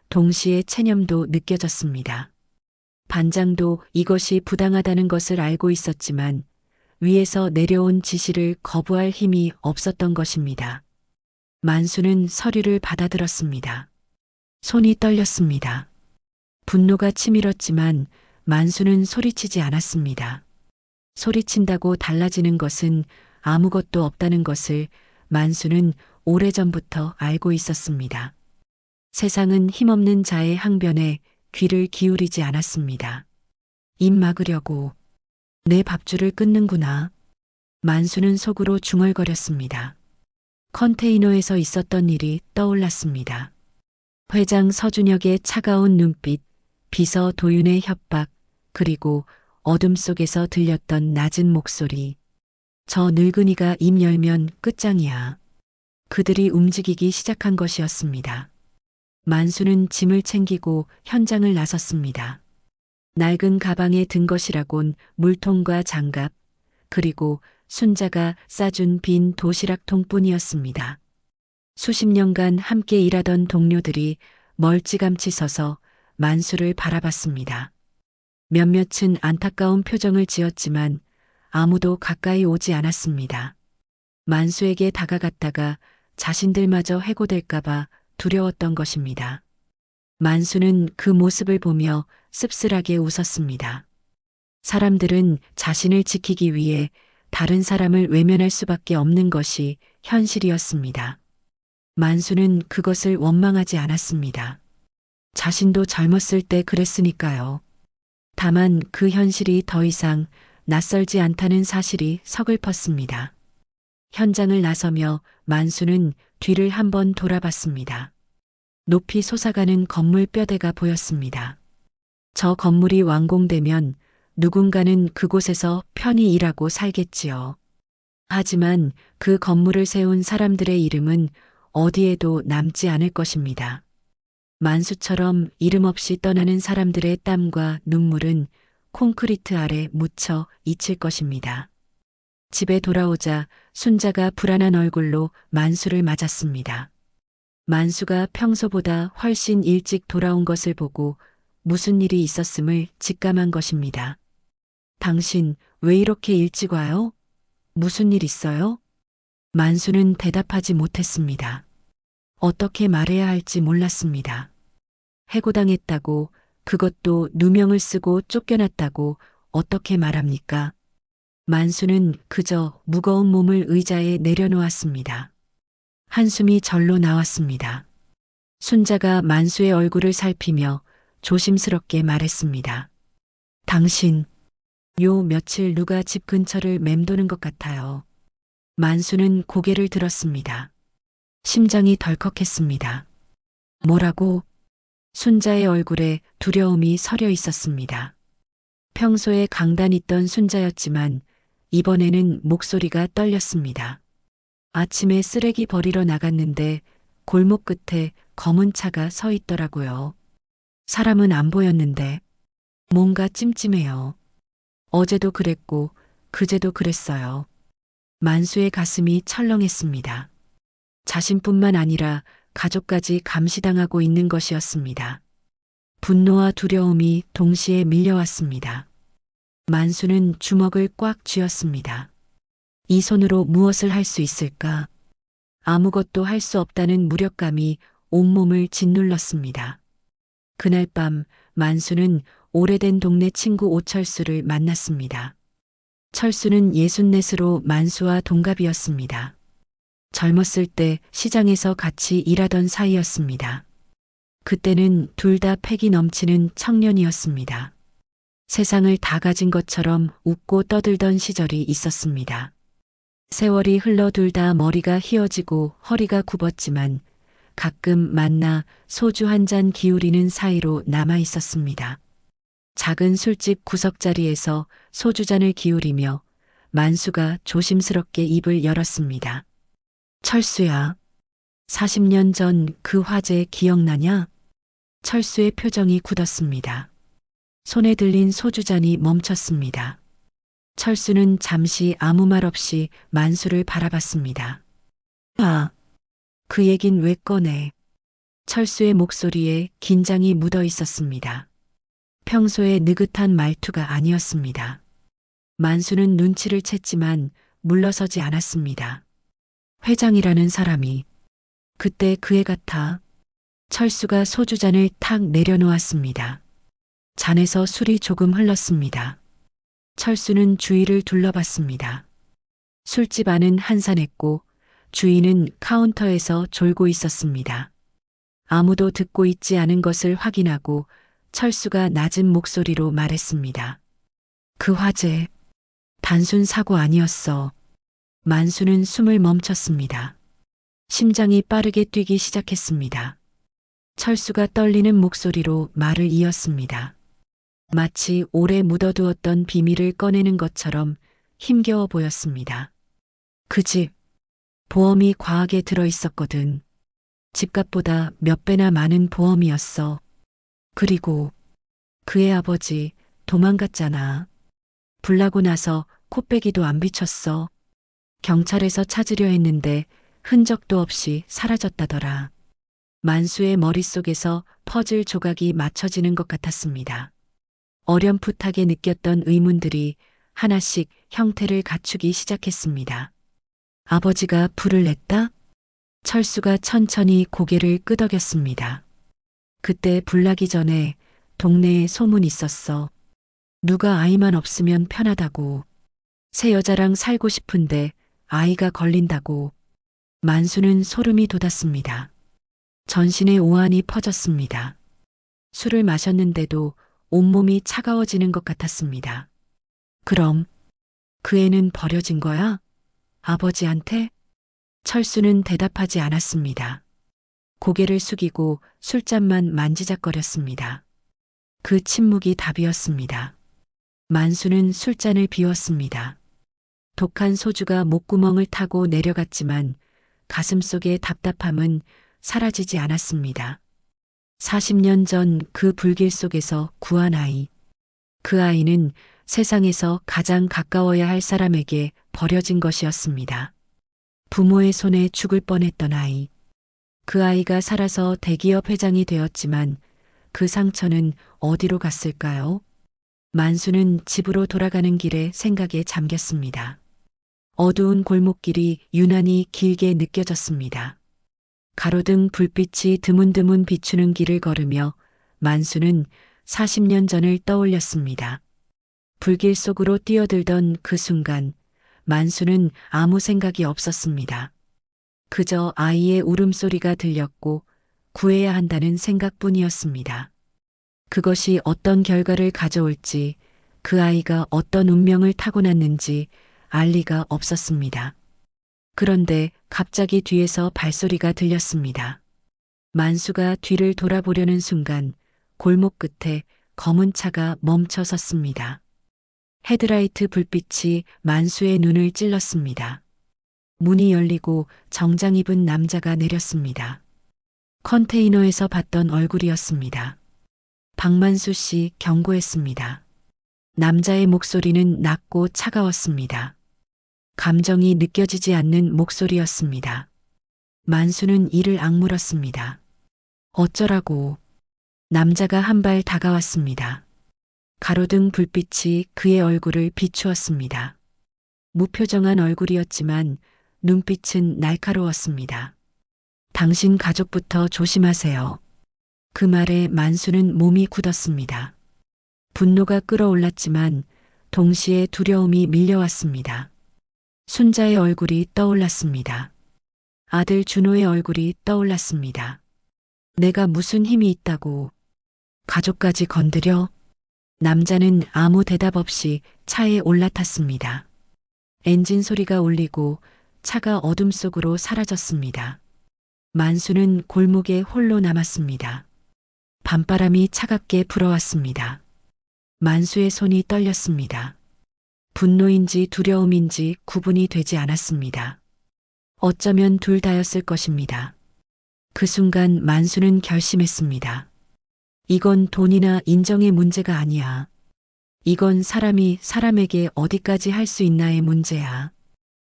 동시에 체념도 느껴졌습니다. 반장도 이것이 부당하다는 것을 알고 있었지만 위에서 내려온 지시를 거부할 힘이 없었던 것입니다. 만수는 서류를 받아들었습니다. 손이 떨렸습니다. 분노가 치밀었지만 만수는 소리치지 않았습니다. 소리친다고 달라지는 것은 아무것도 없다는 것을 만수는 오래전부터 알고 있었습니다. 세상은 힘없는 자의 항변에 귀를 기울이지 않았습니다. 입 막으려고 내 밥줄을 끊는구나. 만수는 속으로 중얼거렸습니다. 컨테이너에서 있었던 일이 떠올랐습니다. 회장 서준혁의 차가운 눈빛, 비서 도윤의 협박, 그리고 어둠 속에서 들렸던 낮은 목소리. 저 늙은이가 입 열면 끝장이야. 그들이 움직이기 시작한 것이었습니다. 만수는 짐을 챙기고 현장을 나섰습니다. 낡은 가방에 든 것이라곤 물통과 장갑, 그리고 순자가 싸준 빈 도시락통뿐이었습니다. 수십 년간 함께 일하던 동료들이 멀찌감치 서서 만수를 바라봤습니다. 몇몇은 안타까운 표정을 지었지만 아무도 가까이 오지 않았습니다. 만수에게 다가갔다가 자신들마저 해고될까봐 두려웠던 것입니다. 만수는 그 모습을 보며 씁쓸하게 웃었습니다. 사람들은 자신을 지키기 위해 다른 사람을 외면할 수밖에 없는 것이 현실이었습니다. 만수는 그것을 원망하지 않았습니다. 자신도 젊었을 때 그랬으니까요. 다만 그 현실이 더 이상 낯설지 않다는 사실이 서글펐습니다. 현장을 나서며 만수는 뒤를 한번 돌아봤습니다. 높이 솟아가는 건물 뼈대가 보였습니다. 저 건물이 완공되면 누군가는 그곳에서 편히 일하고 살겠지요. 하지만 그 건물을 세운 사람들의 이름은 어디에도 남지 않을 것입니다. 만수처럼 이름 없이 떠나는 사람들의 땀과 눈물은 콘크리트 아래 묻혀 잊힐 것입니다. 집에 돌아오자 순자가 불안한 얼굴로 만수를 맞았습니다. 만수가 평소보다 훨씬 일찍 돌아온 것을 보고 무슨 일이 있었음을 직감한 것입니다. 당신 왜 이렇게 일찍 와요? 무슨 일 있어요? 만수는 대답하지 못했습니다. 어떻게 말해야 할지 몰랐습니다. 해고당했다고, 그것도 누명을 쓰고 쫓겨났다고 어떻게 말합니까? 만수는 그저 무거운 몸을 의자에 내려놓았습니다. 한숨이 절로 나왔습니다. 순자가 만수의 얼굴을 살피며 조심스럽게 말했습니다. 당신, 요 며칠 누가 집 근처를 맴도는 것 같아요. 만수는 고개를 들었습니다. 심장이 덜컥했습니다. 뭐라고? 순자의 얼굴에 두려움이 서려 있었습니다. 평소에 강단 있던 순자였지만 이번에는 목소리가 떨렸습니다. 아침에 쓰레기 버리러 나갔는데 골목 끝에 검은 차가 서 있더라고요. 사람은 안 보였는데 뭔가 찜찜해요. 어제도 그랬고 그제도 그랬어요. 만수의 가슴이 철렁했습니다. 자신뿐만 아니라 가족까지 감시당하고 있는 것이었습니다. 분노와 두려움이 동시에 밀려왔습니다. 만수는 주먹을 꽉 쥐었습니다. 이 손으로 무엇을 할 수 있을까? 아무것도 할 수 없다는 무력감이 온몸을 짓눌렀습니다. 그날 밤 만수는 오래된 동네 친구 오철수를 만났습니다. 철수는 64으로 만수와 동갑이었습니다. 젊었을 때 시장에서 같이 일하던 사이였습니다. 그때는 둘 다 패기 넘치는 청년이었습니다. 세상을 다 가진 것처럼 웃고 떠들던 시절이 있었습니다. 세월이 흘러 둘 다 머리가 휘어지고 허리가 굽었지만 가끔 만나 소주 한 잔 기울이는 사이로 남아 있었습니다. 작은 술집 구석자리에서 소주잔을 기울이며 만수가 조심스럽게 입을 열었습니다. 철수야, 40년 전 그 화재 기억나냐? 철수의 표정이 굳었습니다. 손에 들린 소주잔이 멈췄습니다. 철수는 잠시 아무 말 없이 만수를 바라봤습니다. 아, 그 얘긴 왜 꺼내? 철수의 목소리에 긴장이 묻어 있었습니다. 평소의 느긋한 말투가 아니었습니다. 만수는 눈치를 챘지만 물러서지 않았습니다. 회장이라는 사람이 그때 그 애 같아. 철수가 소주잔을 탁 내려놓았습니다. 잔에서 술이 조금 흘렀습니다. 철수는 주위를 둘러봤습니다. 술집 안은 한산했고 주인은 카운터에서 졸고 있었습니다. 아무도 듣고 있지 않은 것을 확인하고 철수가 낮은 목소리로 말했습니다. 그 화재, 단순 사고 아니었어. 만수는 숨을 멈췄습니다. 심장이 빠르게 뛰기 시작했습니다. 철수가 떨리는 목소리로 말을 이었습니다. 마치 오래 묻어두었던 비밀을 꺼내는 것처럼 힘겨워 보였습니다. 그 집, 보험이 과하게 들어있었거든. 집값보다 몇 배나 많은 보험이었어. 그리고 그의 아버지 도망갔잖아. 불나고 나서 코빼기도 안 비쳤어. 경찰에서 찾으려 했는데 흔적도 없이 사라졌다더라. 만수의 머릿속에서 퍼즐 조각이 맞춰지는 것 같았습니다. 어렴풋하게 느꼈던 의문들이 하나씩 형태를 갖추기 시작했습니다. 아버지가 불을 냈다? 철수가 천천히 고개를 끄덕였습니다. 그때 불 나기 전에 동네에 소문이 있었어. 누가 아이만 없으면 편하다고. 새 여자랑 살고 싶은데 아이가 걸린다고. 만수는 소름이 돋았습니다. 전신에 오한이 퍼졌습니다. 술을 마셨는데도 온몸이 차가워지는 것 같았습니다. 그럼 그 애는 버려진 거야? 아버지한테? 철수는 대답하지 않았습니다. 고개를 숙이고 술잔만 만지작거렸습니다. 그 침묵이 답이었습니다. 만수는 술잔을 비웠습니다. 독한 소주가 목구멍을 타고 내려갔지만 가슴속의 답답함은 사라지지 않았습니다. 40년 전 그 불길 속에서 구한 아이. 그 아이는 세상에서 가장 가까워야 할 사람에게 버려진 것이었습니다. 부모의 손에 죽을 뻔했던 아이. 그 아이가 살아서 대기업 회장이 되었지만 그 상처는 어디로 갔을까요? 만수는 집으로 돌아가는 길에 생각에 잠겼습니다. 어두운 골목길이 유난히 길게 느껴졌습니다. 가로등 불빛이 드문드문 비추는 길을 걸으며 만수는 40년 전을 떠올렸습니다. 불길 속으로 뛰어들던 그 순간 만수는 아무 생각이 없었습니다. 그저 아이의 울음소리가 들렸고 구해야 한다는 생각뿐이었습니다. 그것이 어떤 결과를 가져올지, 그 아이가 어떤 운명을 타고났는지 알 리가 없었습니다. 그런데 갑자기 뒤에서 발소리가 들렸습니다. 만수가 뒤를 돌아보려는 순간 골목 끝에 검은 차가 멈춰 섰습니다. 헤드라이트 불빛이 만수의 눈을 찔렀습니다. 문이 열리고 정장 입은 남자가 내렸습니다. 컨테이너에서 봤던 얼굴이었습니다. 박만수 씨 경고했습니다. 남자의 목소리는 낮고 차가웠습니다. 감정이 느껴지지 않는 목소리였습니다. 만수는 이를 악물었습니다. 어쩌라고. 남자가 한 발 다가왔습니다. 가로등 불빛이 그의 얼굴을 비추었습니다. 무표정한 얼굴이었지만 눈빛은 날카로웠습니다. 당신 가족부터 조심하세요. 그 말에 만수는 몸이 굳었습니다. 분노가 끓어올랐지만 동시에 두려움이 밀려왔습니다. 순자의 얼굴이 떠올랐습니다. 아들 준호의 얼굴이 떠올랐습니다. 내가 무슨 힘이 있다고 가족까지 건드려? 남자는 아무 대답 없이 차에 올라탔습니다. 엔진 소리가 울리고 차가 어둠 속으로 사라졌습니다. 만수는 골목에 홀로 남았습니다. 밤바람이 차갑게 불어왔습니다. 만수의 손이 떨렸습니다. 분노인지 두려움인지 구분이 되지 않았습니다. 어쩌면 둘 다였을 것입니다. 그 순간 만수는 결심했습니다. 이건 돈이나 인정의 문제가 아니야. 이건 사람이 사람에게 어디까지 할 수 있나의 문제야.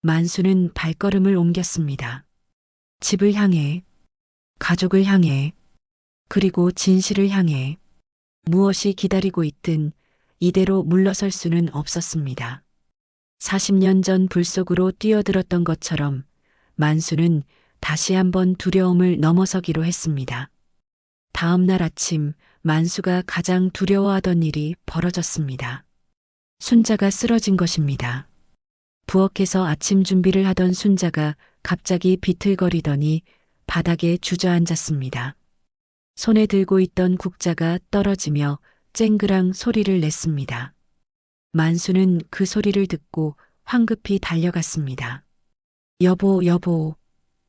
만수는 발걸음을 옮겼습니다. 집을 향해, 가족을 향해, 그리고 진실을 향해. 무엇이 기다리고 있든 이대로 물러설 수는 없었습니다. 40년 전 불 속으로 뛰어들었던 것처럼 만수는 다시 한번 두려움을 넘어서기로 했습니다. 다음 날 아침 만수가 가장 두려워하던 일이 벌어졌습니다. 순자가 쓰러진 것입니다. 부엌에서 아침 준비를 하던 순자가 갑자기 비틀거리더니 바닥에 주저앉았습니다. 손에 들고 있던 국자가 떨어지며 쨍그랑 소리를 냈습니다. 만수는 그 소리를 듣고 황급히 달려갔습니다. 여보, 여보,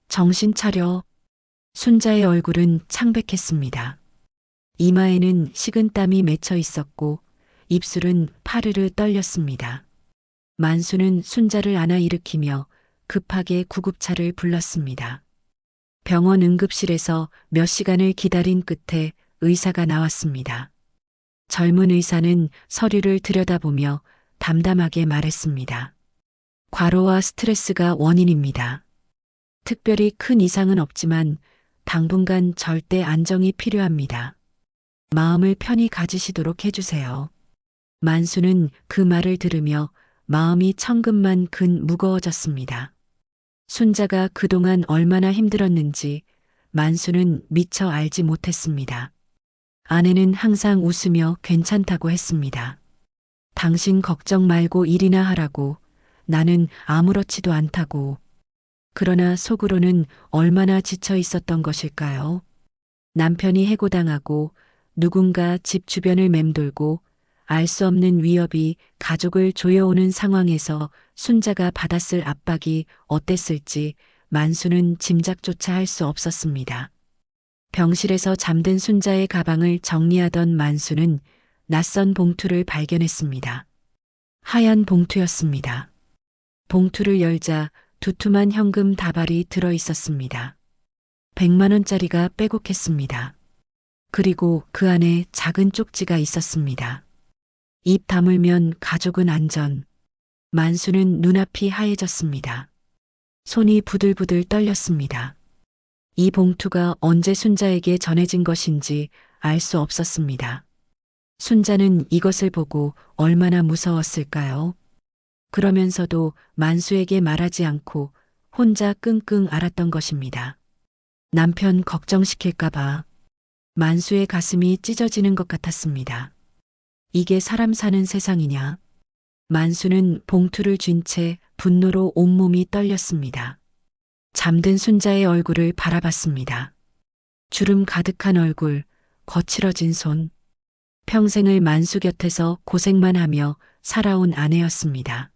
정신 차려. 순자의 얼굴은 창백했습니다. 이마에는 식은땀이 맺혀 있었고 입술은 파르르 떨렸습니다. 만수는 순자를 안아 일으키며 급하게 구급차를 불렀습니다. 병원 응급실에서 몇 시간을 기다린 끝에 의사가 나왔습니다. 젊은 의사는 서류를 들여다보며 담담하게 말했습니다. 과로와 스트레스가 원인입니다. 특별히 큰 이상은 없지만 당분간 절대 안정이 필요합니다. 마음을 편히 가지시도록 해주세요. 만수는 그 말을 들으며 마음이 천근만근 무거워졌습니다. 순자가 그동안 얼마나 힘들었는지 만수는 미처 알지 못했습니다. 아내는 항상 웃으며 괜찮다고 했습니다. 당신 걱정 말고 일이나 하라고, 나는 아무렇지도 않다고. 그러나 속으로는 얼마나 지쳐 있었던 것일까요? 남편이 해고당하고 누군가 집 주변을 맴돌고 알 수 없는 위협이 가족을 조여오는 상황에서 순자가 받았을 압박이 어땠을지 만수는 짐작조차 할 수 없었습니다. 병실에서 잠든 순자의 가방을 정리하던 만수는 낯선 봉투를 발견했습니다. 하얀 봉투였습니다. 봉투를 열자 두툼한 현금 다발이 들어 있었습니다. 100만 원짜리가 빼곡했습니다. 그리고 그 안에 작은 쪽지가 있었습니다. 입 다물면 가족은 안전. 만수는 눈앞이 하얘졌습니다. 손이 부들부들 떨렸습니다. 이 봉투가 언제 순자에게 전해진 것인지 알 수 없었습니다. 순자는 이것을 보고 얼마나 무서웠을까요? 그러면서도 만수에게 말하지 않고 혼자 끙끙 앓았던 것입니다. 남편 걱정시킬까봐 만수의 가슴이 찢어지는 것 같았습니다. 이게 사람 사는 세상이냐? 만수는 봉투를 쥔 채 분노로 온몸이 떨렸습니다. 잠든 순자의 얼굴을 바라봤습니다. 주름 가득한 얼굴, 거칠어진 손. 평생을 만수 곁에서 고생만 하며 살아온 아내였습니다.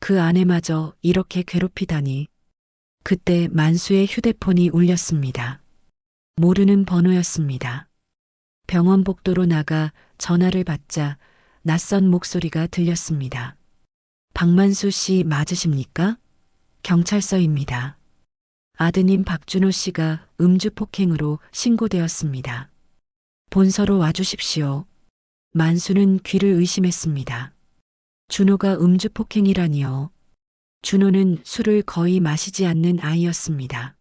그 아내마저 이렇게 괴롭히다니. 그때 만수의 휴대폰이 울렸습니다. 모르는 번호였습니다. 병원 복도로 나가 전화를 받자 낯선 목소리가 들렸습니다. 박만수 씨 맞으십니까? 경찰서입니다. 아드님 박준호 씨가 음주 폭행으로 신고되었습니다. 본서로 와주십시오. 만수는 귀를 의심했습니다. 준호가 음주 폭행이라니요. 준호는 술을 거의 마시지 않는 아이였습니다.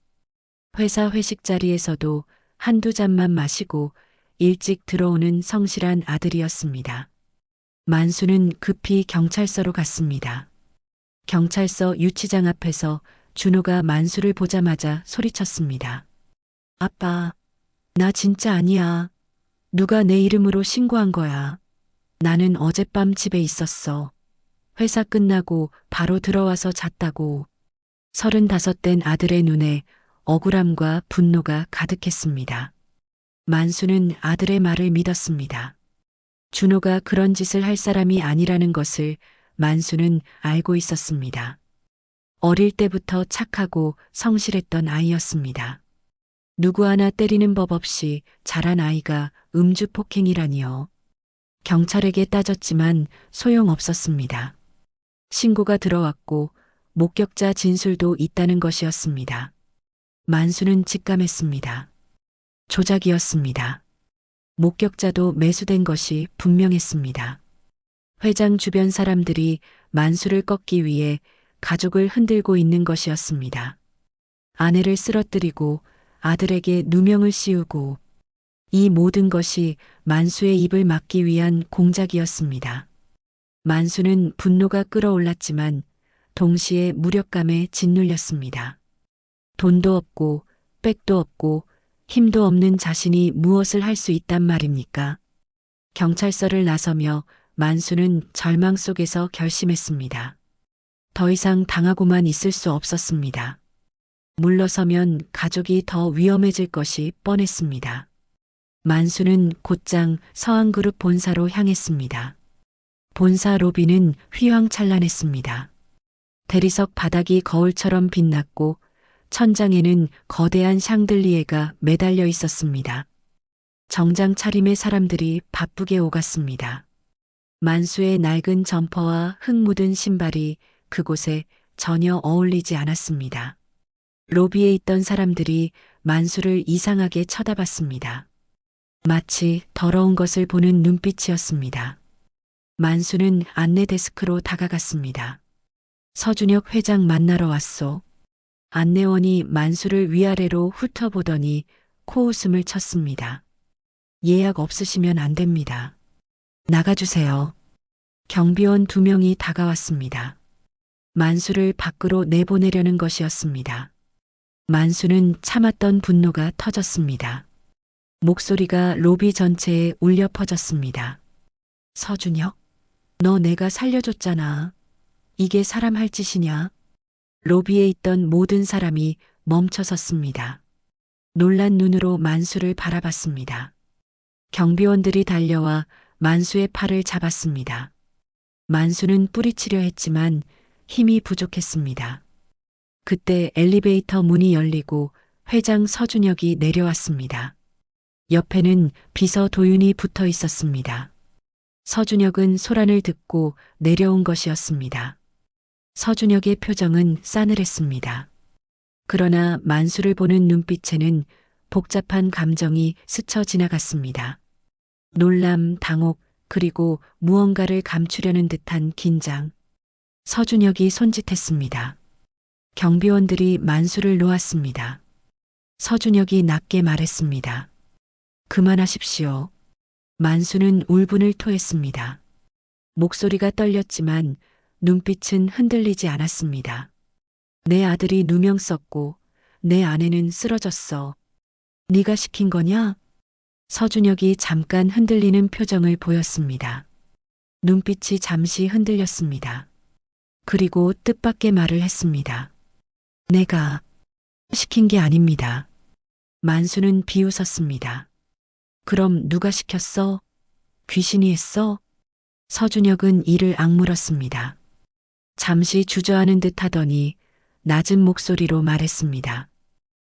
회사 회식 자리에서도 한두 잔만 마시고 일찍 들어오는 성실한 아들이었습니다. 만수는 급히 경찰서로 갔습니다. 경찰서 유치장 앞에서 준호가 만수를 보자마자 소리쳤습니다. 아빠, 나 진짜 아니야. 누가 내 이름으로 신고한 거야. 나는 어젯밤 집에 있었어. 회사 끝나고 바로 들어와서 잤다고. 35된 아들의 눈에 억울함과 분노가 가득했습니다. 만수는 아들의 말을 믿었습니다. 준호가 그런 짓을 할 사람이 아니라는 것을 만수는 알고 있었습니다. 어릴 때부터 착하고 성실했던 아이였습니다. 누구 하나 때리는 법 없이 자란 아이가 음주 폭행이라니요. 경찰에게 따졌지만 소용없었습니다. 신고가 들어왔고 목격자 진술도 있다는 것이었습니다. 만수는 직감했습니다. 조작이었습니다. 목격자도 매수된 것이 분명했습니다. 회장 주변 사람들이 만수를 꺾기 위해 가족을 흔들고 있는 것이었습니다. 아내를 쓰러뜨리고 아들에게 누명을 씌우고 이 모든 것이 만수의 입을 막기 위한 공작이었습니다. 만수는 분노가 끓어올랐지만 동시에 무력감에 짓눌렸습니다. 돈도 없고 백도 없고 힘도 없는 자신이 무엇을 할 수 있단 말입니까? 경찰서를 나서며 만수는 절망 속에서 결심했습니다. 더 이상 당하고만 있을 수 없었습니다. 물러서면 가족이 더 위험해질 것이 뻔했습니다. 만수는 곧장 서한그룹 본사로 향했습니다. 본사 로비는 휘황찬란했습니다. 대리석 바닥이 거울처럼 빛났고 천장에는 거대한 샹들리에가 매달려 있었습니다. 정장 차림의 사람들이 바쁘게 오갔습니다. 만수의 낡은 점퍼와 흙 묻은 신발이 그곳에 전혀 어울리지 않았습니다. 로비에 있던 사람들이 만수를 이상하게 쳐다봤습니다. 마치 더러운 것을 보는 눈빛이었습니다. 만수는 안내 데스크로 다가갔습니다. 서준혁 회장 만나러 왔소. 안내원이 만수를 위아래로 훑어보더니 코웃음을 쳤습니다. 예약 없으시면 안 됩니다. 나가주세요. 경비원 2명이 다가왔습니다. 만수를 밖으로 내보내려는 것이었습니다. 만수는 참았던 분노가 터졌습니다. 목소리가 로비 전체에 울려 퍼졌습니다. 서준혁, 너 내가 살려줬잖아. 이게 사람 할 짓이냐? 로비에 있던 모든 사람이 멈춰섰습니다. 놀란 눈으로 만수를 바라봤습니다. 경비원들이 달려와 만수의 팔을 잡았습니다. 만수는 뿌리치려 했지만 힘이 부족했습니다. 그때 엘리베이터 문이 열리고 회장 서준혁이 내려왔습니다. 옆에는 비서 도윤이 붙어 있었습니다. 서준혁은 소란을 듣고 내려온 것이었습니다. 서준혁의 표정은 싸늘했습니다. 그러나 만수를 보는 눈빛에는 복잡한 감정이 스쳐 지나갔습니다. 놀람, 당혹, 그리고 무언가를 감추려는 듯한 긴장. 서준혁이 손짓했습니다. 경비원들이 만수를 놓았습니다. 서준혁이 낮게 말했습니다. 그만하십시오. 만수는 울분을 토했습니다. 목소리가 떨렸지만 눈빛은 흔들리지 않았습니다. 내 아들이 누명 썼고 내 아내는 쓰러졌어. 네가 시킨 거냐? 서준혁이 잠깐 흔들리는 표정을 보였습니다. 눈빛이 잠시 흔들렸습니다. 그리고 뜻밖의 말을 했습니다. 내가 시킨 게 아닙니다. 만수는 비웃었습니다. 그럼 누가 시켰어? 귀신이 했어? 서준혁은 이를 악물었습니다. 잠시 주저하는 듯 하더니 낮은 목소리로 말했습니다.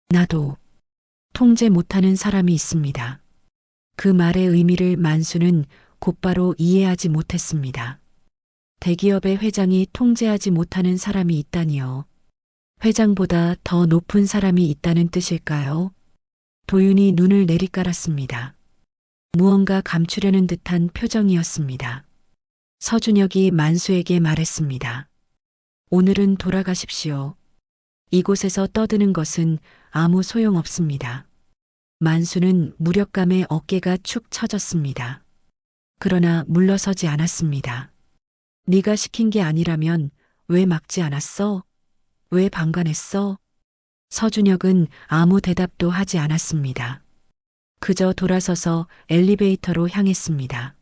나도 통제 못하는 사람이 있습니다. 그 말의 의미를 만수는 곧바로 이해하지 못했습니다. 대기업의 회장이 통제하지 못하는 사람이 있다니요. 회장보다 더 높은 사람이 있다는 뜻일까요? 도윤이 눈을 내리깔았습니다. 무언가 감추려는 듯한 표정이었습니다. 서준혁이 만수에게 말했습니다. 오늘은 돌아가십시오. 이곳에서 떠드는 것은 아무 소용없습니다. 만수는 무력감에 어깨가 축 처졌습니다. 그러나 물러서지 않았습니다. 네가 시킨 게 아니라면 왜 막지 않았어? 왜 방관했어? 서준혁은 아무 대답도 하지 않았습니다. 그저 돌아서서 엘리베이터로 향했습니다.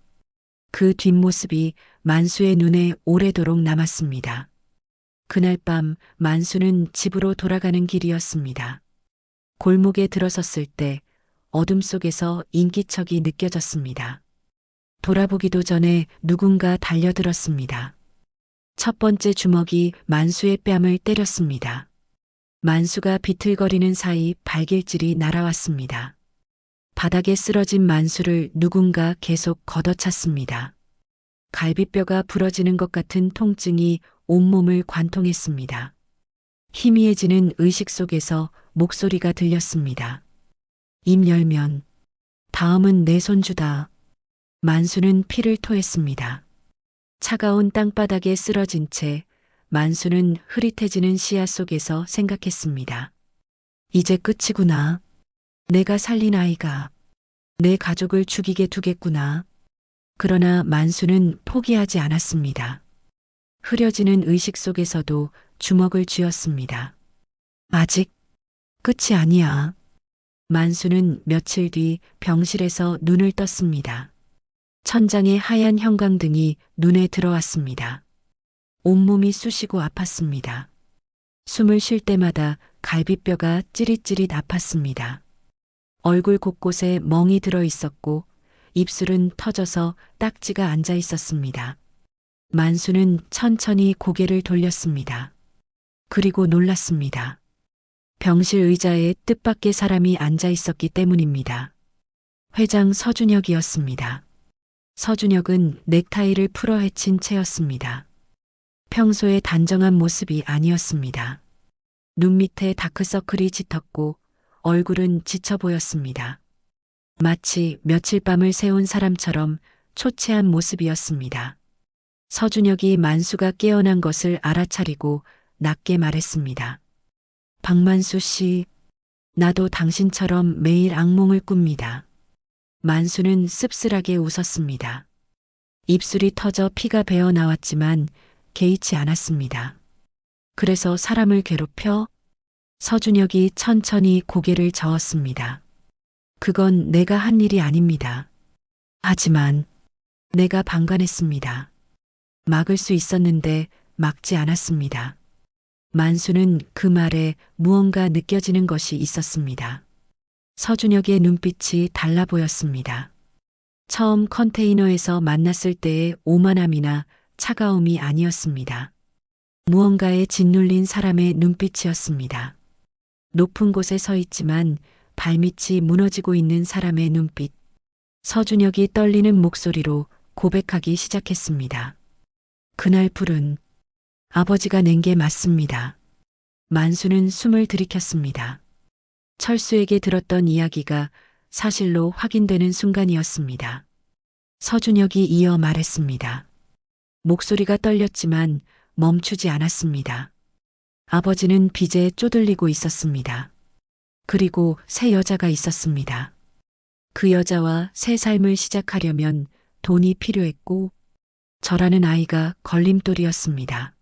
그 뒷모습이 만수의 눈에 오래도록 남았습니다. 그날 밤 만수는 집으로 돌아가는 길이었습니다. 골목에 들어섰을 때 어둠 속에서 인기척이 느껴졌습니다. 돌아보기도 전에 누군가 달려들었습니다. 첫 번째 주먹이 만수의 뺨을 때렸습니다. 만수가 비틀거리는 사이 발길질이 날아왔습니다. 바닥에 쓰러진 만수를 누군가 계속 걷어찼습니다. 갈비뼈가 부러지는 것 같은 통증이 온몸을 관통했습니다. 희미해지는 의식 속에서 목소리가 들렸습니다. 입 열면 다음은 내 손주다. 만수는 피를 토했습니다. 차가운 땅바닥에 쓰러진 채 만수는 흐릿해지는 시야 속에서 생각했습니다. 이제 끝이구나. 내가 살린 아이가 내 가족을 죽이게 두겠구나. 그러나 만수는 포기하지 않았습니다. 흐려지는 의식 속에서도 주먹을 쥐었습니다. 아직 끝이 아니야. 만수는 며칠 뒤 병실에서 눈을 떴습니다. 천장에 하얀 형광등이 눈에 들어왔습니다. 온몸이 쑤시고 아팠습니다. 숨을 쉴 때마다 갈비뼈가 찌릿찌릿 아팠습니다. 얼굴 곳곳에 멍이 들어 있었고 입술은 터져서 딱지가 앉아 있었습니다. 만수는 천천히 고개를 돌렸습니다. 그리고 놀랐습니다. 병실 의자에 뜻밖의 사람이 앉아 있었기 때문입니다. 회장 서준혁이었습니다. 서준혁은 넥타이를 풀어 헤친 채였습니다. 평소의 단정한 모습이 아니었습니다. 눈 밑에 다크서클이 짙었고 얼굴은 지쳐 보였습니다. 마치 며칠 밤을 새운 사람처럼 초췌한 모습이었습니다. 서준혁이 만수가 깨어난 것을 알아차리고 낮게 말했습니다. 박만수 씨, 나도 당신처럼 매일 악몽을 꿉니다. 만수는 씁쓸하게 웃었습니다. 입술이 터져 피가 배어 나왔지만 개의치 않았습니다. 그래서 사람을 괴롭혀? 서준혁이 천천히 고개를 저었습니다. 그건 내가 한 일이 아닙니다. 하지만 내가 방관했습니다. 막을 수 있었는데 막지 않았습니다. 만수는 그 말에 무언가 느껴지는 것이 있었습니다. 서준혁의 눈빛이 달라 보였습니다. 처음 컨테이너에서 만났을 때의 오만함이나 차가움이 아니었습니다. 무언가에 짓눌린 사람의 눈빛이었습니다. 높은 곳에 서 있지만 발밑이 무너지고 있는 사람의 눈빛. 서준혁이 떨리는 목소리로 고백하기 시작했습니다. 그날 불은 아버지가 낸 게 맞습니다. 만수는 숨을 들이켰습니다. 철수에게 들었던 이야기가 사실로 확인되는 순간이었습니다. 서준혁이 이어 말했습니다. 목소리가 떨렸지만 멈추지 않았습니다. 아버지는 빚에 쪼들리고 있었습니다. 그리고 새 여자가 있었습니다. 그 여자와 새 삶을 시작하려면 돈이 필요했고 저라는 아이가 걸림돌이었습니다.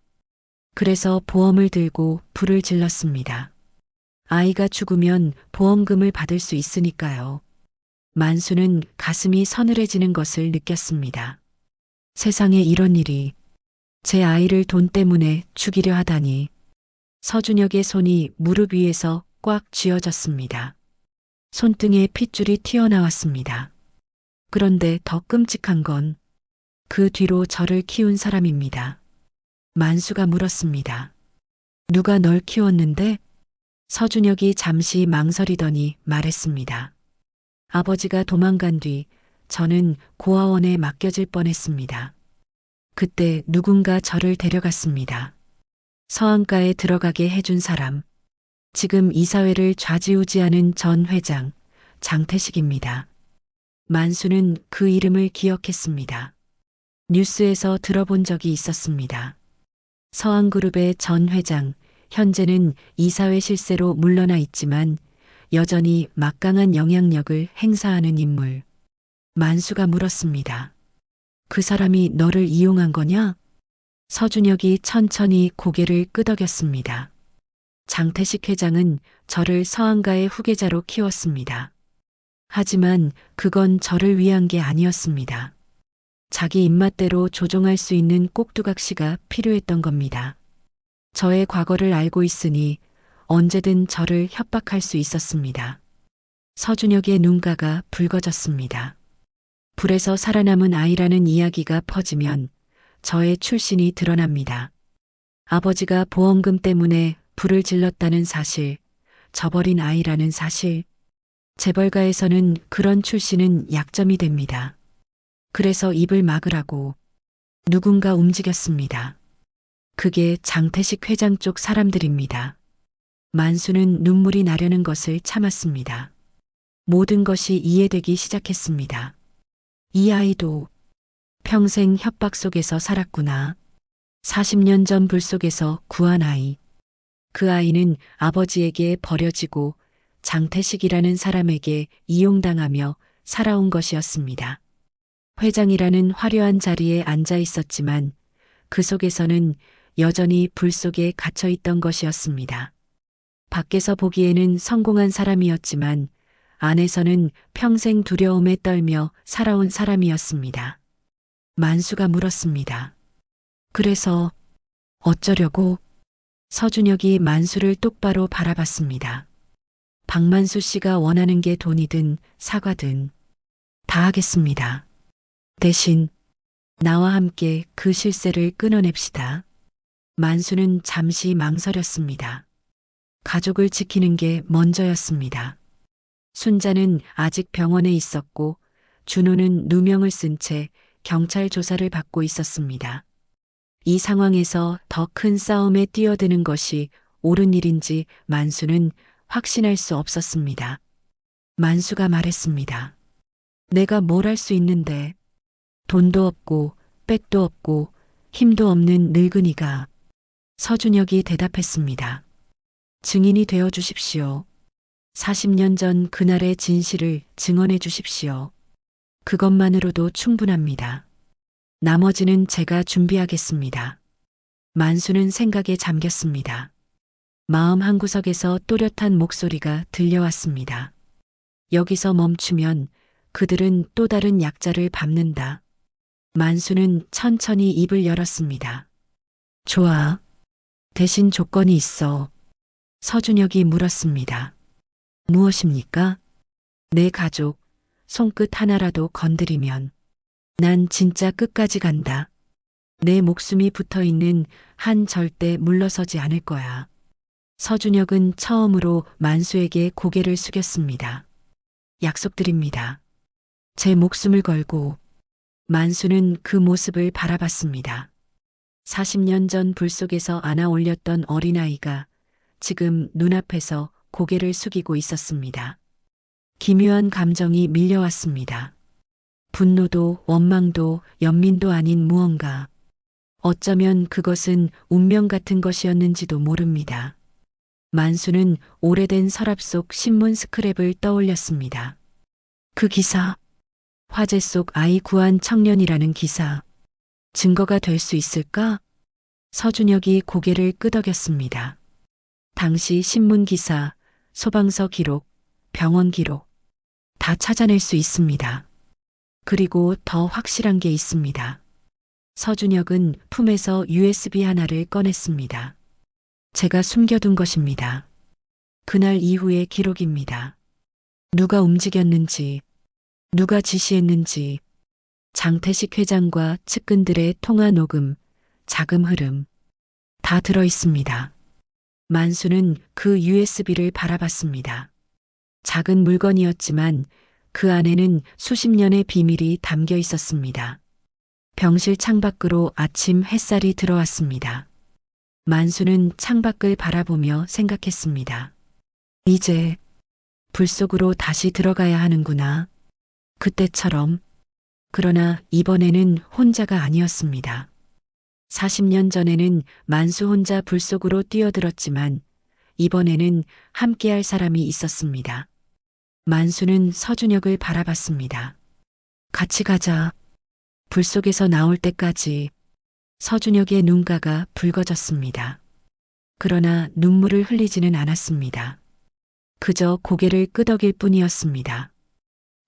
그래서 보험을 들고 불을 질렀습니다. 아이가 죽으면 보험금을 받을 수 있으니까요. 만수는 가슴이 서늘해지는 것을 느꼈습니다. 세상에 이런 일이, 제 아이를 돈 때문에 죽이려 하다니. 서준혁의 손이 무릎 위에서 꽉 쥐어졌습니다. 손등에 핏줄이 튀어나왔습니다. 그런데 더 끔찍한 건 그 뒤로 저를 키운 사람입니다. 만수가 물었습니다. 누가 널 키웠는데? 서준혁이 잠시 망설이더니 말했습니다. 아버지가 도망간 뒤 저는 고아원에 맡겨질 뻔했습니다. 그때 누군가 저를 데려갔습니다. 서안가에 들어가게 해준 사람. 지금 이사회를 좌지우지하는 전 회장, 장태식입니다. 만수는 그 이름을 기억했습니다. 뉴스에서 들어본 적이 있었습니다. 서한그룹의 전 회장, 현재는 이사회 실세로 물러나 있지만 여전히 막강한 영향력을 행사하는 인물. 만수가 물었습니다. 그 사람이 너를 이용한 거냐? 서준혁이 천천히 고개를 끄덕였습니다. 장태식 회장은 저를 서한가의 후계자로 키웠습니다. 하지만 그건 저를 위한 게 아니었습니다. 자기 입맛대로 조종할 수 있는 꼭두각시가 필요했던 겁니다. 저의 과거를 알고 있으니 언제든 저를 협박할 수 있었습니다. 서준혁의 눈가가 붉어졌습니다. 불에서 살아남은 아이라는 이야기가 퍼지면 저의 출신이 드러납니다. 아버지가 보험금 때문에 불을 질렀다는 사실, 저버린 아이라는 사실. 재벌가에서는 그런 출신은 약점이 됩니다. 그래서 입을 막으라고 누군가 움직였습니다. 그게 장태식 회장 쪽 사람들입니다. 만수는 눈물이 나려는 것을 참았습니다. 모든 것이 이해되기 시작했습니다. 이 아이도 평생 협박 속에서 살았구나. 40년 전 불 속에서 구한 아이. 그 아이는 아버지에게 버려지고 장태식이라는 사람에게 이용당하며 살아온 것이었습니다. 회장이라는 화려한 자리에 앉아 있었지만 그 속에서는 여전히 불 속에 갇혀 있던 것이었습니다. 밖에서 보기에는 성공한 사람이었지만 안에서는 평생 두려움에 떨며 살아온 사람이었습니다. 만수가 물었습니다. 그래서 어쩌려고? 서준혁이 만수를 똑바로 바라봤습니다. 박만수 씨가 원하는 게 돈이든 사과든 다 하겠습니다. 대신 나와 함께 그 실세를 끊어냅시다. 만수는 잠시 망설였습니다. 가족을 지키는 게 먼저였습니다. 순자는 아직 병원에 있었고 준호는 누명을 쓴 채 경찰 조사를 받고 있었습니다. 이 상황에서 더 큰 싸움에 뛰어드는 것이 옳은 일인지 만수는 확신할 수 없었습니다. 만수가 말했습니다. 내가 뭘 할 수 있는데. 돈도 없고 백도 없고 힘도 없는 늙은이가. 서준혁이 대답했습니다. 증인이 되어 주십시오. 40년 전 그날의 진실을 증언해 주십시오. 그것만으로도 충분합니다. 나머지는 제가 준비하겠습니다. 만수는 생각에 잠겼습니다. 마음 한구석에서 또렷한 목소리가 들려왔습니다. 여기서 멈추면 그들은 또 다른 약자를 밟는다. 만수는 천천히 입을 열었습니다. 좋아. 대신 조건이 있어. 서준혁이 물었습니다. 무엇입니까? 내 가족, 손끝 하나라도 건드리면 난 진짜 끝까지 간다. 내 목숨이 붙어 있는 한 절대 물러서지 않을 거야. 서준혁은 처음으로 만수에게 고개를 숙였습니다. 약속드립니다. 제 목숨을 걸고. 만수는 그 모습을 바라봤습니다. 40년 전 불 속에서 안아 올렸던 어린아이가 지금 눈앞에서 고개를 숙이고 있었습니다. 기묘한 감정이 밀려왔습니다. 분노도 원망도 연민도 아닌 무언가. 어쩌면 그것은 운명 같은 것이었는지도 모릅니다. 만수는 오래된 서랍 속 신문 스크랩을 떠올렸습니다. 그 기사. 화재 속 아이 구한 청년이라는 기사. 증거가 될 수 있을까? 서준혁이 고개를 끄덕였습니다. 당시 신문 기사, 소방서 기록, 병원 기록 다 찾아낼 수 있습니다. 그리고 더 확실한 게 있습니다. 서준혁은 품에서 USB 하나를 꺼냈습니다. 제가 숨겨둔 것입니다. 그날 이후의 기록입니다. 누가 움직였는지, 누가 지시했는지, 장태식 회장과 측근들의 통화 녹음, 자금 흐름 다 들어 있습니다. 만수는 그 USB를 바라봤습니다. 작은 물건이었지만 그 안에는 수십 년의 비밀이 담겨 있었습니다. 병실 창밖으로 아침 햇살이 들어왔습니다. 만수는 창밖을 바라보며 생각했습니다. 이제 불 속으로 다시 들어가야 하는구나. 그때처럼. 그러나 이번에는 혼자가 아니었습니다. 40년 전에는 만수 혼자 불 속으로 뛰어들었지만 이번에는 함께할 사람이 있었습니다. 만수는 서준혁을 바라봤습니다. 같이 가자. 불 속에서 나올 때까지. 서준혁의 눈가가 붉어졌습니다. 그러나 눈물을 흘리지는 않았습니다. 그저 고개를 끄덕일 뿐이었습니다.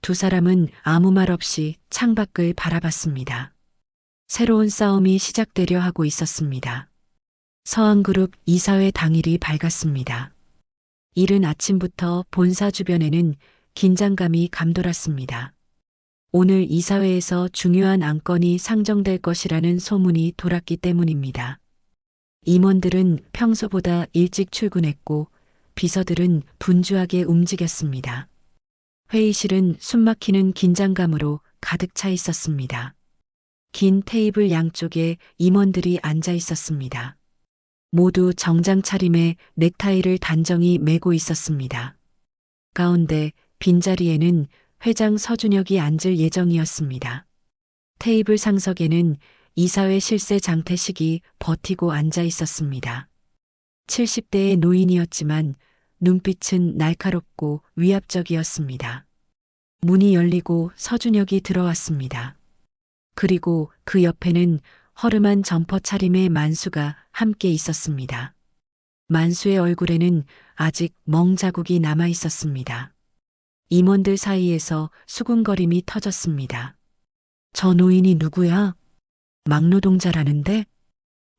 두 사람은 아무 말 없이 창밖을 바라봤습니다. 새로운 싸움이 시작되려 하고 있었습니다. 서한그룹 이사회 당일이 밝았습니다. 이른 아침부터 본사 주변에는 긴장감이 감돌았습니다. 오늘 이사회에서 중요한 안건이 상정될 것이라는 소문이 돌았기 때문입니다. 임원들은 평소보다 일찍 출근했고 비서들은 분주하게 움직였습니다. 회의실은 숨막히는 긴장감으로 가득 차 있었습니다. 긴 테이블 양쪽에 임원들이 앉아 있었습니다. 모두 정장 차림에 넥타이를 단정히 매고 있었습니다. 가운데 빈자리에는 회장 서준혁이 앉을 예정이었습니다. 테이블 상석에는 이사회 실세 장태식이 버티고 앉아 있었습니다. 70대의 노인이었지만 눈빛은 날카롭고 위압적이었습니다. 문이 열리고 서준혁이 들어왔습니다. 그리고 그 옆에는 허름한 점퍼 차림의 만수가 함께 있었습니다. 만수의 얼굴에는 아직 멍 자국이 남아 있었습니다. 임원들 사이에서 수군거림이 터졌습니다. 저 노인이 누구야? 막노동자라는데?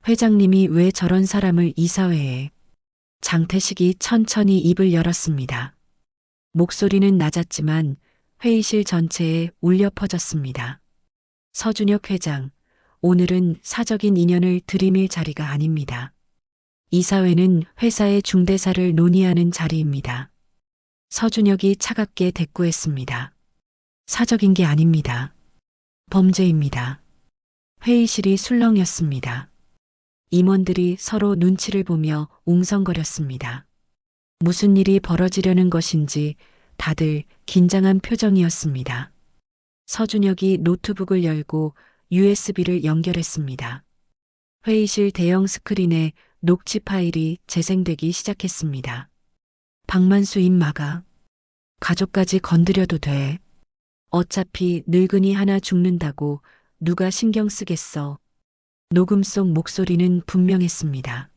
회장님이 왜 저런 사람을 이사회에? 장태식이 천천히 입을 열었습니다. 목소리는 낮았지만 회의실 전체에 울려 퍼졌습니다. 서준혁 회장, 오늘은 사적인 인연을 들이밀 자리가 아닙니다. 이사회는 회사의 중대사를 논의하는 자리입니다. 서준혁이 차갑게 대꾸했습니다. 사적인 게 아닙니다. 범죄입니다. 회의실이 술렁였습니다. 임원들이 서로 눈치를 보며 웅성거렸습니다. 무슨 일이 벌어지려는 것인지 다들 긴장한 표정이었습니다. 서준혁이 노트북을 열고 USB를 연결했습니다. 회의실 대형 스크린에 녹취 파일이 재생되기 시작했습니다. 박만수 임마가 가족까지 건드려도 돼. 어차피 늙은이 하나 죽는다고 누가 신경 쓰겠어. 녹음 속 목소리는 분명했습니다.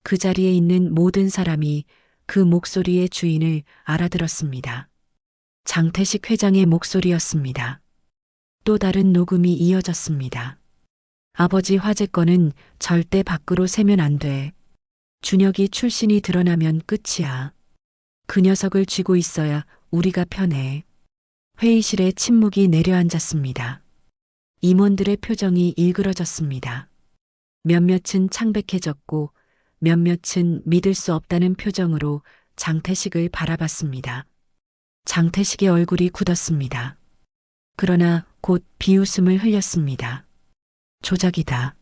그 자리에 있는 모든 사람이 그 목소리의 주인을 알아들었습니다. 장태식 회장의 목소리였습니다. 또 다른 녹음이 이어졌습니다. 아버지 화재 건은 절대 밖으로 새면 안 돼. 준혁이 출신이 드러나면 끝이야. 그 녀석을 쥐고 있어야 우리가 편해. 회의실에 침묵이 내려앉았습니다. 임원들의 표정이 일그러졌습니다. 몇몇은 창백해졌고 몇몇은 믿을 수 없다는 표정으로 장태식을 바라봤습니다. 장태식의 얼굴이 굳었습니다. 그러나 곧 비웃음을 흘렸습니다. 조작이다.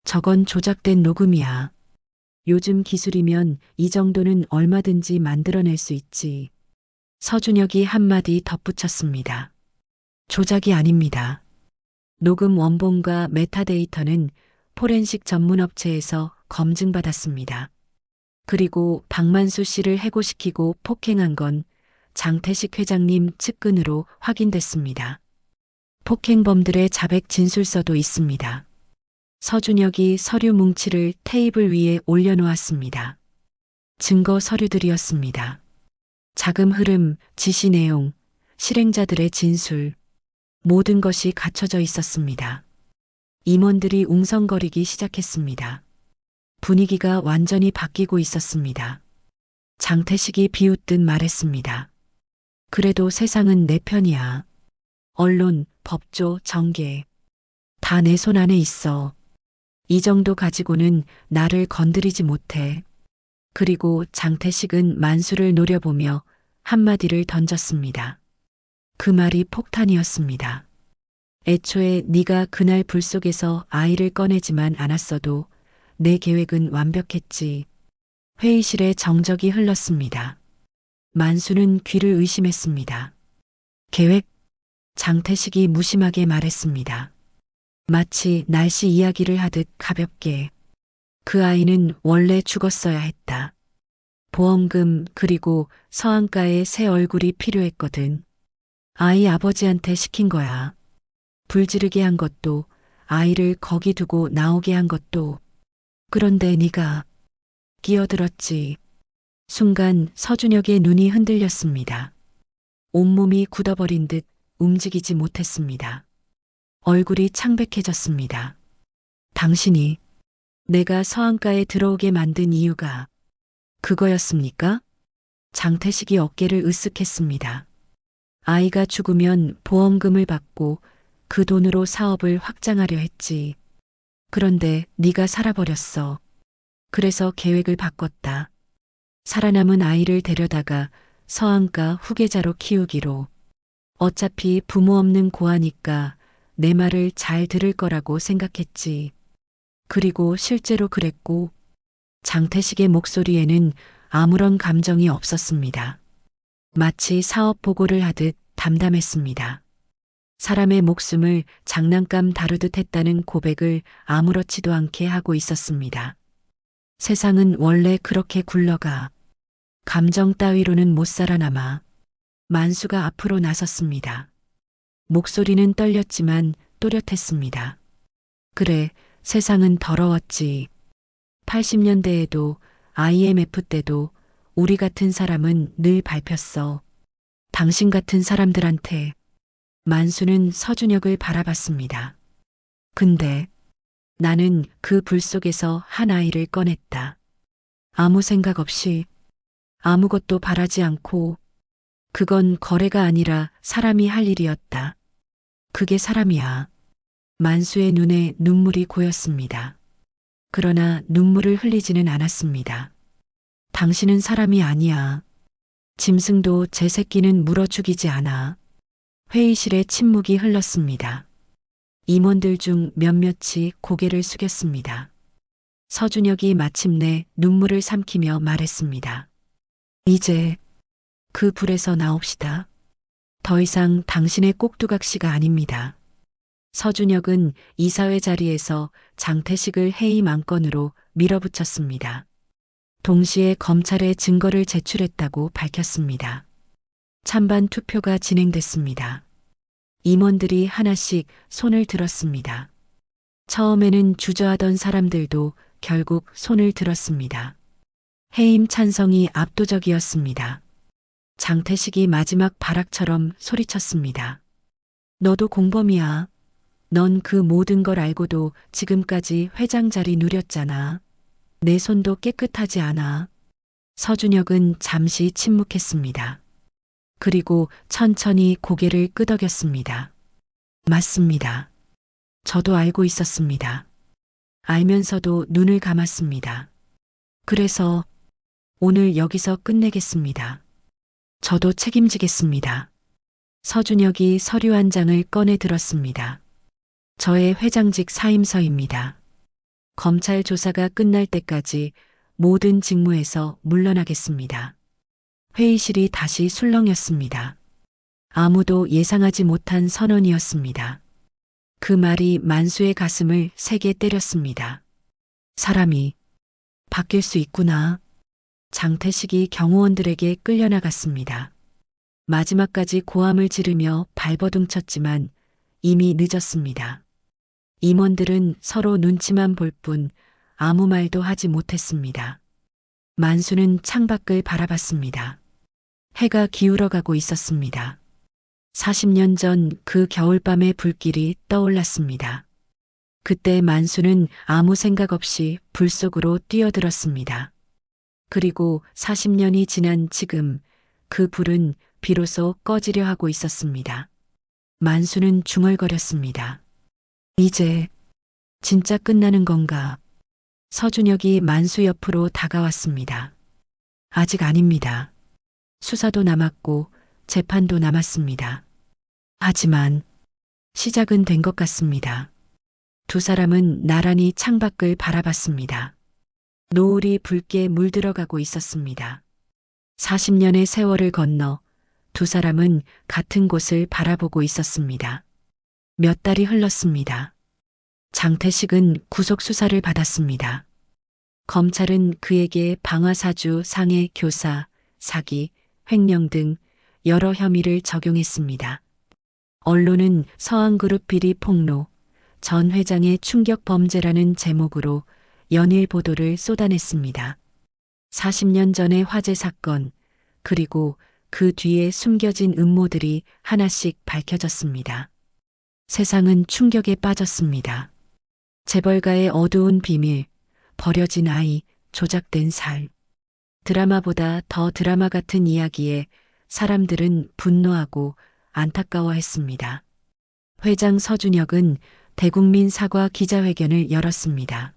저건 조작된 녹음이야. 요즘 기술이면 이 정도는 얼마든지 만들어낼 수 있지. 서준혁이 한마디 덧붙였습니다. 조작이 아닙니다. 녹음 원본과 메타데이터는 포렌식 전문업체에서 검증받았습니다. 그리고 박만수 씨를 해고시키고 폭행한 건 장태식 회장님 측근으로 확인됐습니다. 폭행범들의 자백 진술서도 있습니다. 서준혁이 서류 뭉치를 테이블 위에 올려놓았습니다. 증거 서류들이었습니다. 자금 흐름, 지시 내용, 실행자들의 진술, 모든 것이 갖춰져 있었습니다. 임원들이 웅성거리기 시작했습니다. 분위기가 완전히 바뀌고 있었습니다. 장태식이 비웃듯 말했습니다. 그래도 세상은 내 편이야. 언론, 법조, 정계. 다 내 손 안에 있어. 이 정도 가지고는 나를 건드리지 못해. 그리고 장태식은 만수를 노려보며 한마디를 던졌습니다. 그 말이 폭탄이었습니다. 애초에 네가 그날 불 속에서 아이를 꺼내지만 않았어도 내 계획은 완벽했지. 회의실에 정적이 흘렀습니다. 만수는 귀를 의심했습니다. 계획? 장태식이 무심하게 말했습니다. 마치 날씨 이야기를 하듯 가볍게. 그 아이는 원래 죽었어야 했다. 보험금 그리고 서한가에 새 얼굴이 필요했거든. 아이 아버지한테 시킨 거야. 불 지르게 한 것도 아이를 거기 두고 나오게 한 것도. 그런데 네가 끼어들었지. 순간 서준혁의 눈이 흔들렸습니다. 온몸이 굳어버린 듯 움직이지 못했습니다. 얼굴이 창백해졌습니다. 당신이 내가 서한가에 들어오게 만든 이유가 그거였습니까? 장태식이 어깨를 으쓱했습니다. 아이가 죽으면 보험금을 받고 그 돈으로 사업을 확장하려 했지. 그런데 네가 살아버렸어. 그래서 계획을 바꿨다. 살아남은 아이를 데려다가 서한가 후계자로 키우기로. 어차피 부모 없는 고아니까 내 말을 잘 들을 거라고 생각했지. 그리고 실제로 그랬고. 장태식의 목소리에는 아무런 감정이 없었습니다. 마치 사업 보고를 하듯 담담했습니다. 사람의 목숨을 장난감 다루듯 했다는 고백을 아무렇지도 않게 하고 있었습니다. 세상은 원래 그렇게 굴러가. 감정 따위로는 못 살아남아. 만수가 앞으로 나섰습니다. 목소리는 떨렸지만 또렷했습니다. 그래, 세상은 더러웠지. 80년대에도 IMF 때도 우리 같은 사람은 늘 밟혔어. 당신 같은 사람들한테. 만수는 서준혁을 바라봤습니다. 근데 나는 그 불 속에서 한 아이를 꺼냈다. 아무 생각 없이, 아무것도 바라지 않고. 그건 거래가 아니라 사람이 할 일이었다. 그게 사람이야. 만수의 눈에 눈물이 고였습니다. 그러나 눈물을 흘리지는 않았습니다. 당신은 사람이 아니야. 짐승도 제 새끼는 물어 죽이지 않아. 회의실에 침묵이 흘렀습니다. 임원들 중 몇몇이 고개를 숙였습니다. 서준혁이 마침내 눈물을 삼키며 말했습니다. 이제 그 불에서 나옵시다. 더 이상 당신의 꼭두각시가 아닙니다. 서준혁은 이사회 자리에서 장태식을 해임 안건으로 밀어붙였습니다. 동시에 검찰에 증거를 제출했다고 밝혔습니다. 찬반 투표가 진행됐습니다. 임원들이 하나씩 손을 들었습니다. 처음에는 주저하던 사람들도 결국 손을 들었습니다. 해임 찬성이 압도적이었습니다. 장태식이 마지막 발악처럼 소리쳤습니다. 너도 공범이야. 넌 그 모든 걸 알고도 지금까지 회장 자리 누렸잖아. 내 손도 깨끗하지 않아. 서준혁은 잠시 침묵했습니다. 그리고 천천히 고개를 끄덕였습니다. 맞습니다. 저도 알고 있었습니다. 알면서도 눈을 감았습니다. 그래서 오늘 여기서 끝내겠습니다. 저도 책임지겠습니다. 서준혁이 서류 한 장을 꺼내 들었습니다. 저의 회장직 사임서입니다. 검찰 조사가 끝날 때까지 모든 직무에서 물러나겠습니다. 회의실이 다시 술렁였습니다. 아무도 예상하지 못한 선언이었습니다. 그 말이 만수의 가슴을 세게 때렸습니다. 사람이 바뀔 수 있구나. 장태식이 경호원들에게 끌려나갔습니다. 마지막까지 고함을 지르며 발버둥쳤지만 이미 늦었습니다. 임원들은 서로 눈치만 볼 뿐 아무 말도 하지 못했습니다. 만수는 창밖을 바라봤습니다. 해가 기울어가고 있었습니다. 40년 전 그 겨울밤의 불길이 떠올랐습니다. 그때 만수는 아무 생각 없이 불 속으로 뛰어들었습니다. 그리고 40년이 지난 지금 그 불은 비로소 꺼지려 하고 있었습니다. 만수는 중얼거렸습니다. 이제 진짜 끝나는 건가? 서준혁이 만수 옆으로 다가왔습니다. 아직 아닙니다. 수사도 남았고 재판도 남았습니다. 하지만 시작은 된 것 같습니다. 두 사람은 나란히 창밖을 바라봤습니다. 노을이 붉게 물들어가고 있었습니다. 40년의 세월을 건너 두 사람은 같은 곳을 바라보고 있었습니다. 몇 달이 흘렀습니다. 장태식은 구속수사를 받았습니다. 검찰은 그에게 방화사주, 상해, 교사, 사기, 횡령 등 여러 혐의를 적용했습니다. 언론은 서한그룹 비리 폭로, 전 회장의 충격 범죄라는 제목으로 연일 보도를 쏟아냈습니다. 40년 전의 화재 사건, 그리고 그 뒤에 숨겨진 음모들이 하나씩 밝혀졌습니다. 세상은 충격에 빠졌습니다. 재벌가의 어두운 비밀, 버려진 아이, 조작된 삶. 드라마보다 더 드라마 같은 이야기에 사람들은 분노하고 안타까워했습니다. 회장 서준혁은 대국민 사과 기자회견을 열었습니다.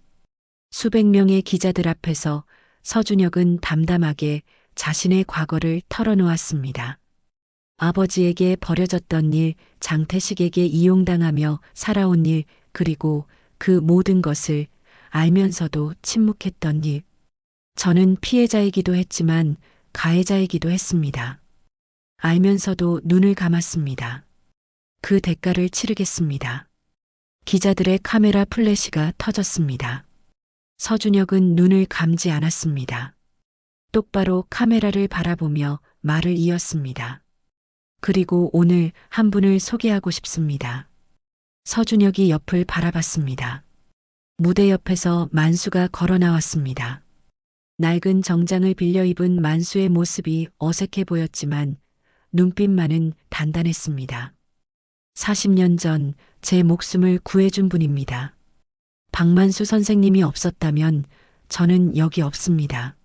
수백 명의 기자들 앞에서 서준혁은 담담하게 자신의 과거를 털어놓았습니다. 아버지에게 버려졌던 일, 장태식에게 이용당하며 살아온 일, 그리고 그 모든 것을 알면서도 침묵했던 일. 저는 피해자이기도 했지만 가해자이기도 했습니다. 알면서도 눈을 감았습니다. 그 대가를 치르겠습니다. 기자들의 카메라 플래시가 터졌습니다. 서준혁은 눈을 감지 않았습니다. 똑바로 카메라를 바라보며 말을 이었습니다. 그리고 오늘 한 분을 소개하고 싶습니다. 서준혁이 옆을 바라봤습니다. 무대 옆에서 만수가 걸어 나왔습니다. 낡은 정장을 빌려 입은 만수의 모습이 어색해 보였지만 눈빛만은 단단했습니다. 40년 전 제 목숨을 구해준 분입니다. 박만수 선생님이 없었다면 저는 여기 없습니다.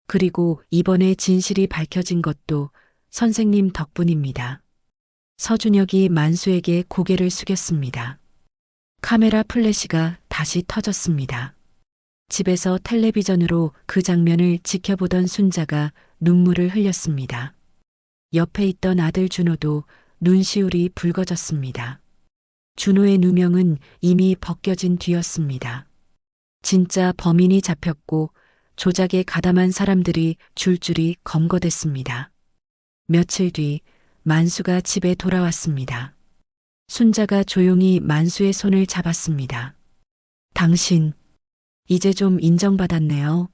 그리고 이번에 진실이 밝혀진 것도 선생님 덕분입니다. 서준혁이 만수에게 고개를 숙였습니다. 카메라 플래시가 다시 터졌습니다. 집에서 텔레비전으로 그 장면을 지켜보던 순자가 눈물을 흘렸습니다. 옆에 있던 아들 준호도 눈시울이 붉어졌습니다. 준호의 누명은 이미 벗겨진 뒤였습니다. 진짜 범인이 잡혔고 조작에 가담한 사람들이 줄줄이 검거됐습니다. 며칠 뒤 만수가 집에 돌아왔습니다. 순자가 조용히 만수의 손을 잡았습니다. 당신, 이제 좀 인정받았네요.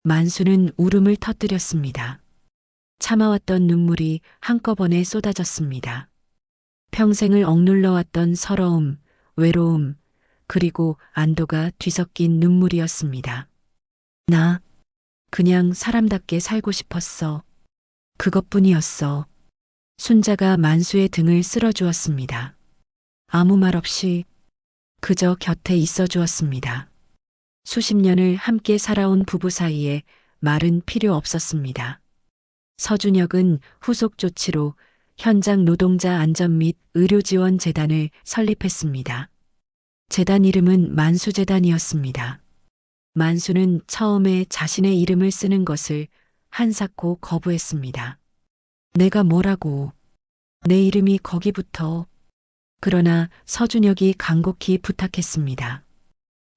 만수는 울음을 터뜨렸습니다. 참아왔던 눈물이 한꺼번에 쏟아졌습니다. 평생을 억눌러왔던 서러움, 외로움, 그리고 안도가 뒤섞인 눈물이었습니다. 나, 그냥 사람답게 살고 싶었어. 그것뿐이었어. 순자가 만수의 등을 쓸어주었습니다. 아무 말 없이 그저 곁에 있어 주었습니다. 수십 년을 함께 살아온 부부 사이에 말은 필요 없었습니다. 서준혁은 후속 조치로 현장 노동자 안전 및 의료지원 재단을 설립했습니다. 재단 이름은 만수재단이었습니다. 만수는 처음에 자신의 이름을 쓰는 것을 한사코 거부했습니다. 내가 뭐라고? 내 이름이 거기 붙어. 그러나 서준혁이 간곡히 부탁했습니다.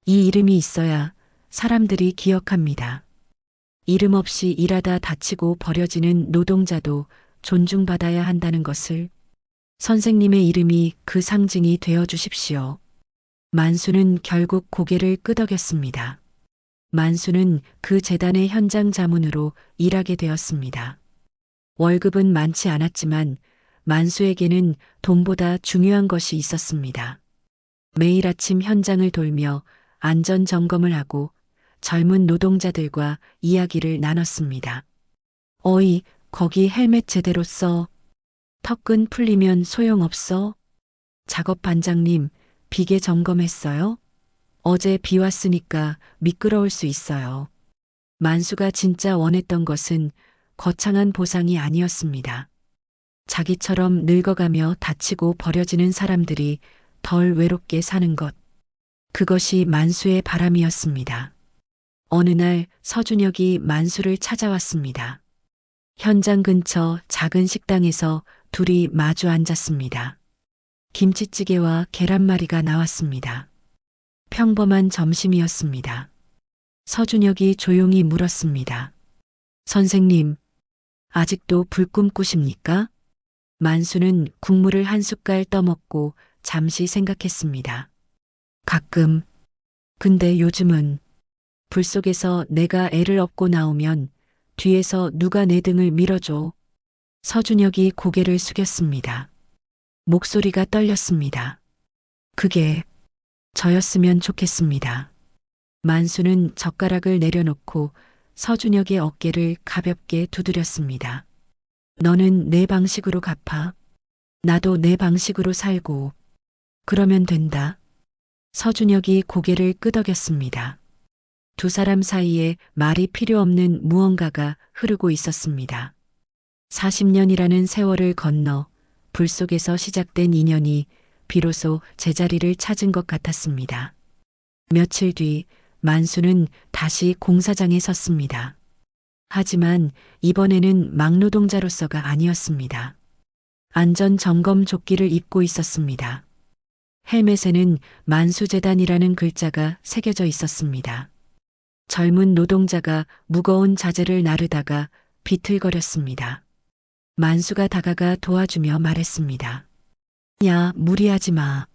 이 이름이 있어야 사람들이 기억합니다. 이름 없이 일하다 다치고 버려지는 노동자도 존중받아야 한다는 것을. 선생님의 이름이 그 상징이 되어 주십시오. 만수는 결국 고개를 끄덕였습니다. 만수는 그 재단의 현장 자문으로 일하게 되었습니다. 월급은 많지 않았지만 만수에게는 돈보다 중요한 것이 있었습니다. 매일 아침 현장을 돌며 안전 점검을 하고 젊은 노동자들과 이야기를 나눴습니다. 어이, 거기 헬멧 제대로 써. 턱끈 풀리면 소용없어. 작업 반장님, 비계 점검했어요? 어제 비 왔으니까 미끄러울 수 있어요. 만수가 진짜 원했던 것은 거창한 보상이 아니었습니다. 자기처럼 늙어가며 다치고 버려지는 사람들이 덜 외롭게 사는 것. 그것이 만수의 바람이었습니다. 어느 날 서준혁이 만수를 찾아왔습니다. 현장 근처 작은 식당에서 둘이 마주 앉았습니다. 김치찌개와 계란말이가 나왔습니다. 평범한 점심이었습니다. 서준혁이 조용히 물었습니다. 선생님, 아직도 불꿈 꾸십니까? 만수는 국물을 한 숟갈 떠먹고 잠시 생각했습니다. 가끔. 근데 요즘은 불 속에서 내가 애를 업고 나오면 뒤에서 누가 내 등을 밀어줘. 서준혁이 고개를 숙였습니다. 목소리가 떨렸습니다. 그게 저였으면 좋겠습니다. 만수는 젓가락을 내려놓고 서준혁의 어깨를 가볍게 두드렸습니다. 너는 내 방식으로 갚아. 나도 내 방식으로 살고. 그러면 된다. 서준혁이 고개를 끄덕였습니다. 두 사람 사이에 말이 필요 없는 무언가가 흐르고 있었습니다. 40년이라는 세월을 건너 불 속에서 시작된 인연이 비로소 제자리를 찾은 것 같았습니다. 며칠 뒤 만수는 다시 공사장에 섰습니다. 하지만 이번에는 막노동자로서가 아니었습니다. 안전점검 조끼를 입고 있었습니다. 헬멧에는 만수재단이라는 글자가 새겨져 있었습니다. 젊은 노동자가 무거운 자재를 나르다가 비틀거렸습니다. 만수가 다가가 도와주며 말했습니다. 야, 무리하지 마.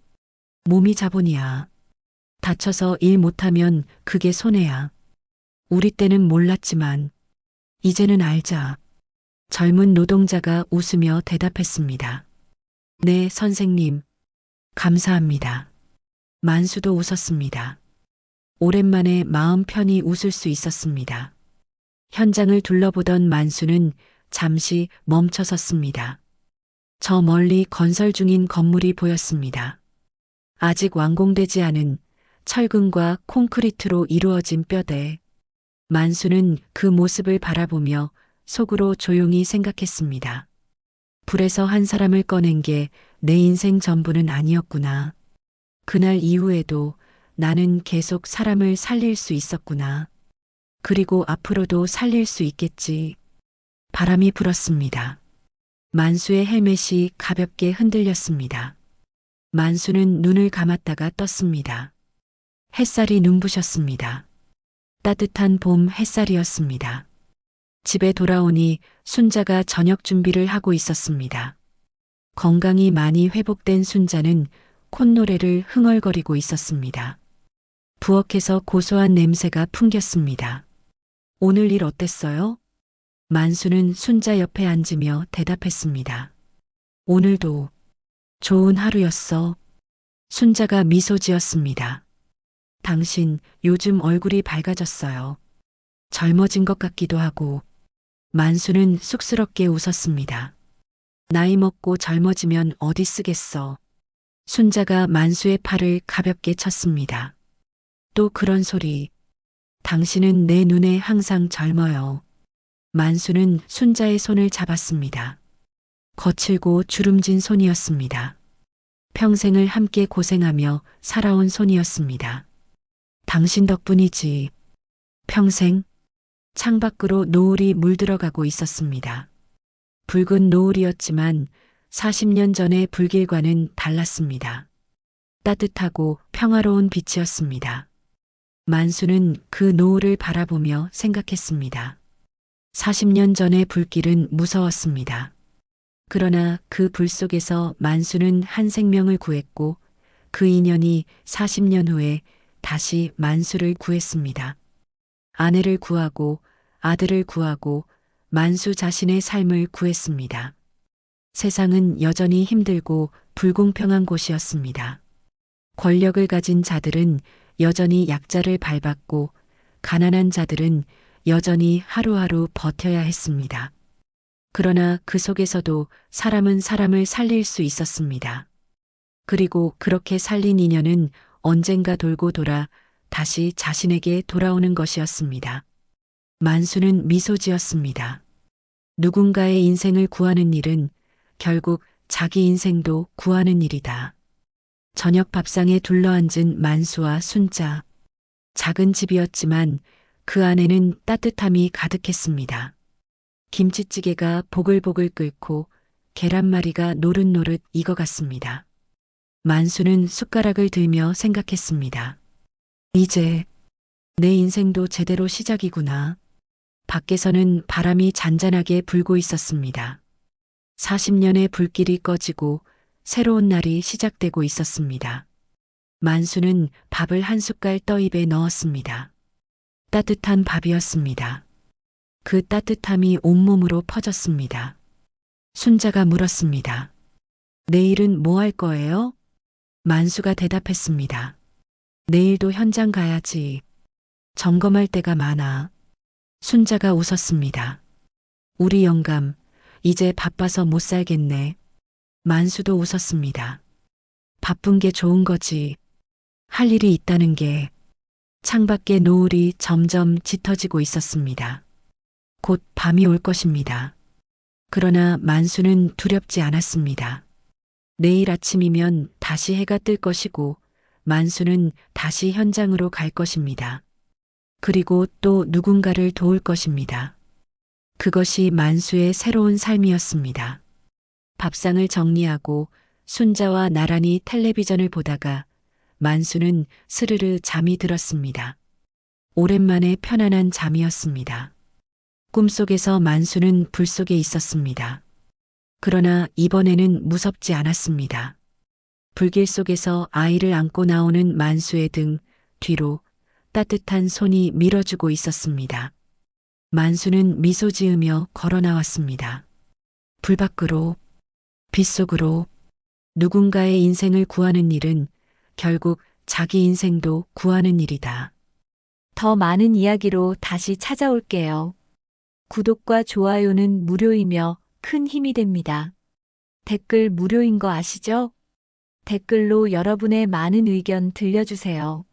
몸이 자본이야. 다쳐서 일 못하면 그게 손해야. 우리 때는 몰랐지만 이제는 알자. 젊은 노동자가 웃으며 대답했습니다. 네, 선생님. 감사합니다. 만수도 웃었습니다. 오랜만에 마음 편히 웃을 수 있었습니다. 현장을 둘러보던 만수는 잠시 멈춰 섰습니다. 저 멀리 건설 중인 건물이 보였습니다. 아직 완공되지 않은 철근과 콘크리트로 이루어진 뼈대. 만수는 그 모습을 바라보며 속으로 조용히 생각했습니다. 불에서 한 사람을 꺼낸 게 내 인생 전부는 아니었구나. 그날 이후에도 나는 계속 사람을 살릴 수 있었구나. 그리고 앞으로도 살릴 수 있겠지. 바람이 불었습니다. 만수의 헬멧이 가볍게 흔들렸습니다. 만수는 눈을 감았다가 떴습니다. 햇살이 눈부셨습니다. 따뜻한 봄 햇살이었습니다. 집에 돌아오니 순자가 저녁 준비를 하고 있었습니다. 건강이 많이 회복된 순자는 콧노래를 흥얼거리고 있었습니다. 부엌에서 고소한 냄새가 풍겼습니다. 오늘 일 어땠어요? 만수는 순자 옆에 앉으며 대답했습니다. 오늘도 좋은 하루였어. 순자가 미소 지었습니다. 당신 요즘 얼굴이 밝아졌어요. 젊어진 것 같기도 하고. 만수는 쑥스럽게 웃었습니다. 나이 먹고 젊어지면 어디 쓰겠어. 순자가 만수의 팔을 가볍게 쳤습니다. 또 그런 소리. 당신은 내 눈에 항상 젊어요. 만수는 순자의 손을 잡았습니다. 거칠고 주름진 손이었습니다. 평생을 함께 고생하며 살아온 손이었습니다. 당신 덕분이지. 평생? 창밖으로 노을이 물들어가고 있었습니다. 붉은 노을이었지만 40년 전의 불길과는 달랐습니다. 따뜻하고 평화로운 빛이었습니다. 만수는 그 노을을 바라보며 생각했습니다. 40년 전의 불길은 무서웠습니다. 그러나 그 불 속에서 만수는 한 생명을 구했고 그 인연이 40년 후에 다시 만수를 구했습니다. 아내를 구하고 아들을 구하고 만수 자신의 삶을 구했습니다. 세상은 여전히 힘들고 불공평한 곳이었습니다. 권력을 가진 자들은 여전히 약자를 밟았고 가난한 자들은 여전히 하루하루 버텨야 했습니다. 그러나 그 속에서도 사람은 사람을 살릴 수 있었습니다. 그리고 그렇게 살린 인연은 언젠가 돌고 돌아 다시 자신에게 돌아오는 것이었습니다. 만수는 미소 지었습니다. 누군가의 인생을 구하는 일은 결국 자기 인생도 구하는 일이다. 저녁 밥상에 둘러앉은 만수와 순자. 작은 집이었지만 그 안에는 따뜻함이 가득했습니다. 김치찌개가 보글보글 끓고 계란말이가 노릇노릇 익어갔습니다. 만수는 숟가락을 들며 생각했습니다. 이제 내 인생도 제대로 시작이구나. 밖에서는 바람이 잔잔하게 불고 있었습니다. 40년의 불길이 꺼지고 새로운 날이 시작되고 있었습니다. 만수는 밥을 한 숟갈 떠 입에 넣었습니다. 따뜻한 밥이었습니다. 그 따뜻함이 온몸으로 퍼졌습니다. 순자가 물었습니다. 내일은 뭐 할 거예요? 만수가 대답했습니다. 내일도 현장 가야지. 점검할 때가 많아. 순자가 웃었습니다. 우리 영감, 이제 바빠서 못 살겠네. 만수도 웃었습니다. 바쁜 게 좋은 거지. 할 일이 있다는 게. 창밖에 노을이 점점 짙어지고 있었습니다. 곧 밤이 올 것입니다. 그러나 만수는 두렵지 않았습니다. 내일 아침이면 다시 해가 뜰 것이고 만수는 다시 현장으로 갈 것입니다. 그리고 또 누군가를 도울 것입니다. 그것이 만수의 새로운 삶이었습니다. 밥상을 정리하고 순자와 나란히 텔레비전을 보다가 만수는 스르르 잠이 들었습니다. 오랜만에 편안한 잠이었습니다. 꿈속에서 만수는 불 속에 있었습니다. 그러나 이번에는 무섭지 않았습니다. 불길 속에서 아이를 안고 나오는 만수의 등 뒤로 따뜻한 손이 밀어주고 있었습니다. 만수는 미소 지으며 걸어 나왔습니다. 불 밖으로, 빛 속으로. 누군가의 인생을 구하는 일은 결국 자기 인생도 구하는 일이다. 더 많은 이야기로 다시 찾아올게요. 구독과 좋아요는 무료이며 큰 힘이 됩니다. 댓글 무료인 거 아시죠? 댓글로 여러분의 많은 의견 들려주세요.